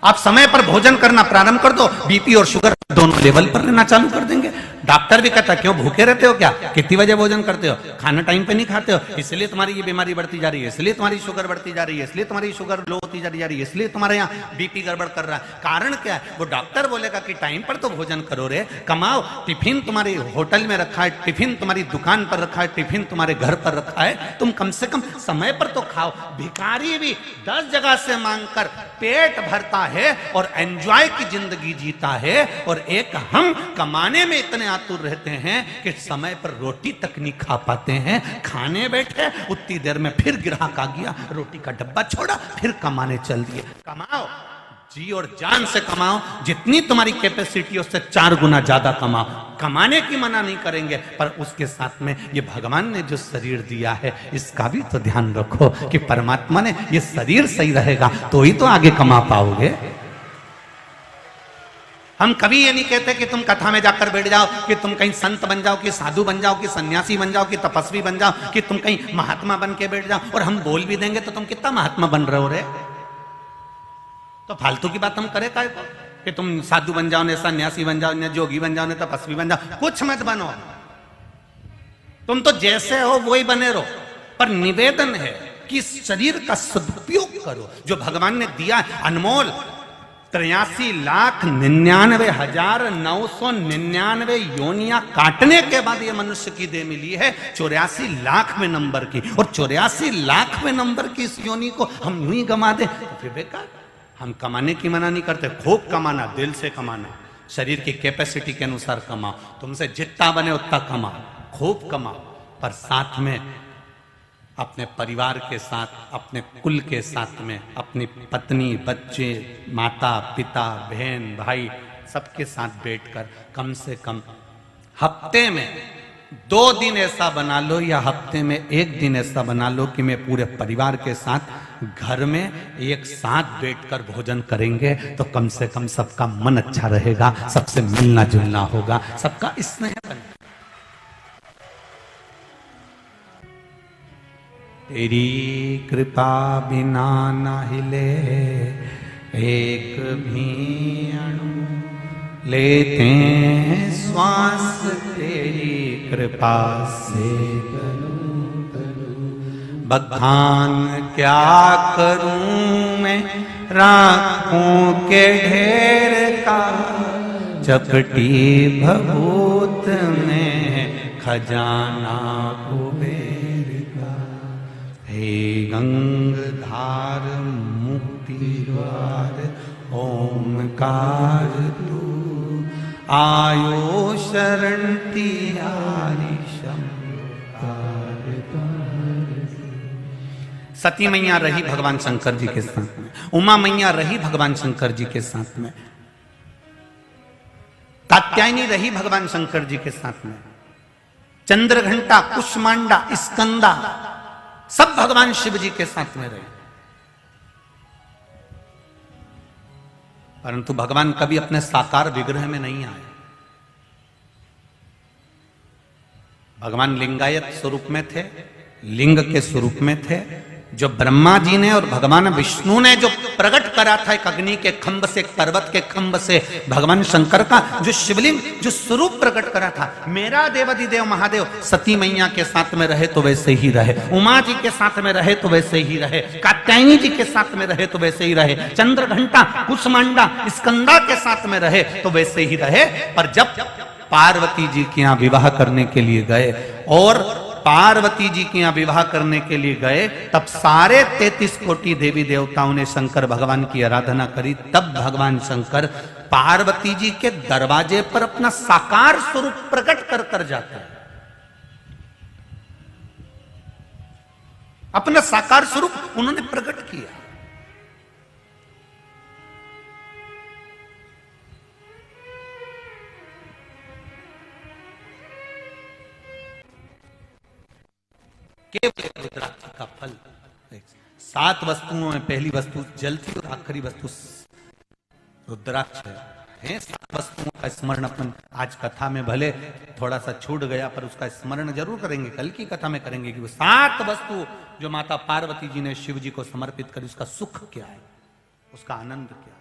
A: आप समय पर भोजन करना प्रारंभ कर दो, बीपी और शुगर दोनों लेवल पर रहना चालू कर देंगे। डॉक्टर भी कहता है क्यों भूखे रहते हो, क्या कितनी बजे भोजन करते हो, खाना टाइम पे नहीं खाते हो, इसलिए तुम्हारी ये बीमारी बढ़ती जा रही है, इसलिए तुम्हारी शुगर बढ़ती जा रही है, इसलिए तुम्हारी शुगर लो होती जा रही है, इसलिए तुम्हारे यहाँ बीपी गड़बड़ कर रहा है। कारण क्या है? वो डॉक्टर बोलेगा कि टाइम पर तो भोजन करो रे, कमाओ, टिफिन तुम्हारी होटल में रखा है, टिफिन तुम्हारी दुकान पर रखा है, टिफिन तुम्हारे घर पर रखा है, तुम कम से कम समय पर तो खाओ। भिखारी भी 10 जगह से मांग कर पेट भरता है और एंजॉय की जिंदगी जीता है, और एक हम कमाने में इतने आतुर रहते हैं कि समय पर रोटी तक नहीं खा पाते हैं। खाने बैठे उतनी देर में फिर ग्राहक आ गया, रोटी का डब्बा छोड़ा, फिर कमाने चल दिए। कमाओ, जी और जान से कमाओ, जितनी तुम्हारी कैपेसिटी उससे 4 गुना ज्यादा कमाओ। कमाने की मना नहीं करेंगे, पर उसके साथ में ये भगवान ने जो शरीर दिया है इसका भी तो ध्यान रखो कि परमात्मा ने ये शरीर सही रहेगा तो ही तो आगे कमा पाओगे। हम कभी ये नहीं कहते कि तुम कथा में जाकर बैठ जाओ, कि तुम कहीं संत बन जाओ, कि साधु बन जाओ, कि सन्यासी बन जाओ, कि तपस्वी बन जाओ, कि तुम कहीं महात्मा बन के बैठ जाओ। और हम बोल भी देंगे तो तुम कितना महात्मा बन रहे हो रे। तो फालतू की बात हम करें काय को, कि तुम साधु बन जाओ, ने सन्यासी बन जाओ, ने जोगी बन जाओ, ने तपस्वी बन जाओ। कुछ मत बनो, तुम तो जैसे हो वही बने रहो। पर निवेदन है कि इस शरीर का सदुपयोग करो जो भगवान ने दिया, अनमोल 83,99,999 योनियां काटने के बाद ये मनुष्य की देह मिली है 84 लाख में नंबर की। और 84 लाख में नंबर की इस योनि को हम यूं ही गमा दे तो फिर बेकार। हम कमाने की मना नहीं करते, खूब कमाना, दिल से कमाना, शरीर की कैपेसिटी के अनुसार कमाओ। तुमसे जितना बने उतना कमाओ, खूब कमाओ, पर साथ में अपने परिवार के साथ, अपने कुल के साथ में, अपनी पत्नी, बच्चे, माता पिता, बहन भाई सबके साथ बैठकर कम से कम हफ्ते में 2 दिन ऐसा बना लो, या हफ्ते में 1 दिन ऐसा बना लो कि मैं पूरे परिवार के साथ घर में एक साथ बैठकर भोजन करेंगे तो कम से कम सबका मन अच्छा रहेगा, सबसे मिलना जुलना होगा, सबका स्नेह बनेगा। तेरी कृपा बिना न हिले एक भी अणु, लेते हैं श्वास तेरी कृपा से तनु तनु। बखान क्या करूं मैं राखों के ढेर का, चपटी भभूत में खजाना कुबेर का। हे गंगधार मुक्ति द्वार ओमकार तू, आयो शरण तिहारी शंकर। सती मैया रही भगवान शंकर जी के साथ में, उमा मैया रही भगवान शंकर जी के साथ में, कात्यायनी रही भगवान शंकर जी के साथ में, चंद्रघंटा, कुष्मांडा, स्कंदा सब भगवान शिव जी के साथ में रहे। परंतु भगवान कभी अपने साकार विग्रह में नहीं आए। भगवान लिंगायत स्वरूप में थे, लिंग के स्वरूप में थे। जो ब्रह्मा जी ने और भगवान विष्णु ने जो प्रकट करा था एक अग्नि के खंभ से, एक पर्वत के खंभ से, भगवान शंकर का जो शिवलिंग, जो स्वरूप प्रकट करा था, मेरा देवाधिदेव महादेव सती मैया के साथ में रहे तो वैसे ही रहे, उमा जी के साथ में रहे तो वैसे ही रहे, कात्यायनी जी के साथ में रहे तो वैसे ही रहे, चंद्रघंटा, कुष्मांडा, स्कंदा के साथ में रहे तो वैसे ही रहे। पर जब पार्वती जी के यहाँ विवाह करने के लिए गए और पार्वती जी के यहाँ विवाह करने के लिए गए, तब सारे 33 कोटि देवी देवताओं ने शंकर भगवान की आराधना करी। तब भगवान शंकर पार्वती जी के दरवाजे पर अपना साकार स्वरूप प्रकट कर कर जाते हैं। अपना साकार स्वरूप उन्होंने प्रकट किया। केवल रुद्राक्ष का फल। 7 वस्तुओं में पहली वस्तु जल थी और आखिरी वस्तु रुद्राक्ष है। 7 वस्तुओं का स्मरण अपन आज कथा में भले थोड़ा सा छूट गया, पर उसका स्मरण जरूर करेंगे, कल की कथा में करेंगे कि वो 7 वस्तु जो माता पार्वती जी ने शिव जी को समर्पित करी, उसका सुख क्या है, उसका आनंद क्या है।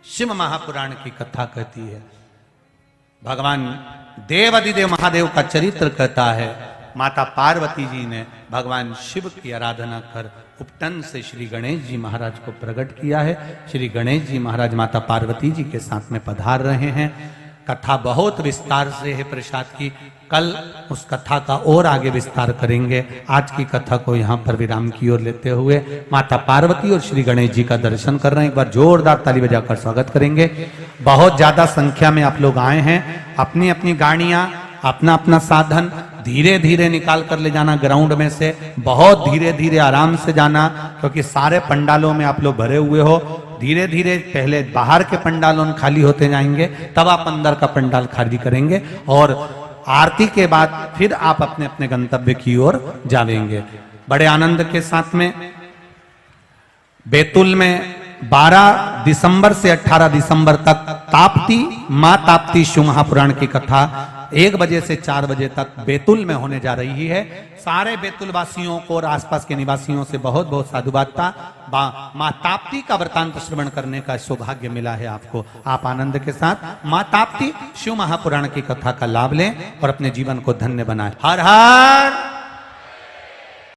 A: शिव महापुराण की कथा कहती है, भगवान देवाधिदेव महादेव का चरित्र कहता है, माता पार्वती जी ने भगवान शिव की आराधना कर उपटन से श्री गणेश जी महाराज को प्रकट किया है। श्री गणेश जी महाराज माता पार्वती जी के साथ में पधार रहे हैं। कथा बहुत विस्तार से है प्रसाद की, कल उस कथा का और आगे विस्तार करेंगे। आज की कथा को यहाँ पर विराम की ओर लेते हुए माता पार्वती और श्री गणेश जी का दर्शन कर रहे हैं। एक बार जोरदार ताली बजाकर स्वागत करेंगे। बहुत ज्यादा संख्या में आप लोग आए हैं। अपनी अपनी गाड़ियां, अपना अपना साधन धीरे धीरे निकाल कर ले जाना ग्राउंड में से, बहुत धीरे धीरे आराम से जाना, क्योंकि सारे पंडालों में आप लोग भरे हुए हो। धीरे धीरे पहले बाहर के पंडालों खाली होते जाएंगे, तब आप अंदर का पंडाल खाली करेंगे और आरती के बाद फिर आप अपने अपने गंतव्य की ओर जाएंगे। बड़े आनंद के साथ में बैतूल में 12 दिसंबर से 18 दिसंबर तक ताप्ती, मां ताप्ती शिव महापुराण की कथा 1 बजे से 4 बजे तक बैतूल में होने जा रही है। सारे बैतूल वासियों को और आसपास के निवासियों से बहुत बहुत साधुवादता। मां ताप्ती का वृतांत श्रवण करने का सौभाग्य मिला है आपको। आप आनंद के साथ मां ताप्ती शिव महापुराण की कथा का लाभ लें और अपने जीवन को धन्य बनाएं। हर हर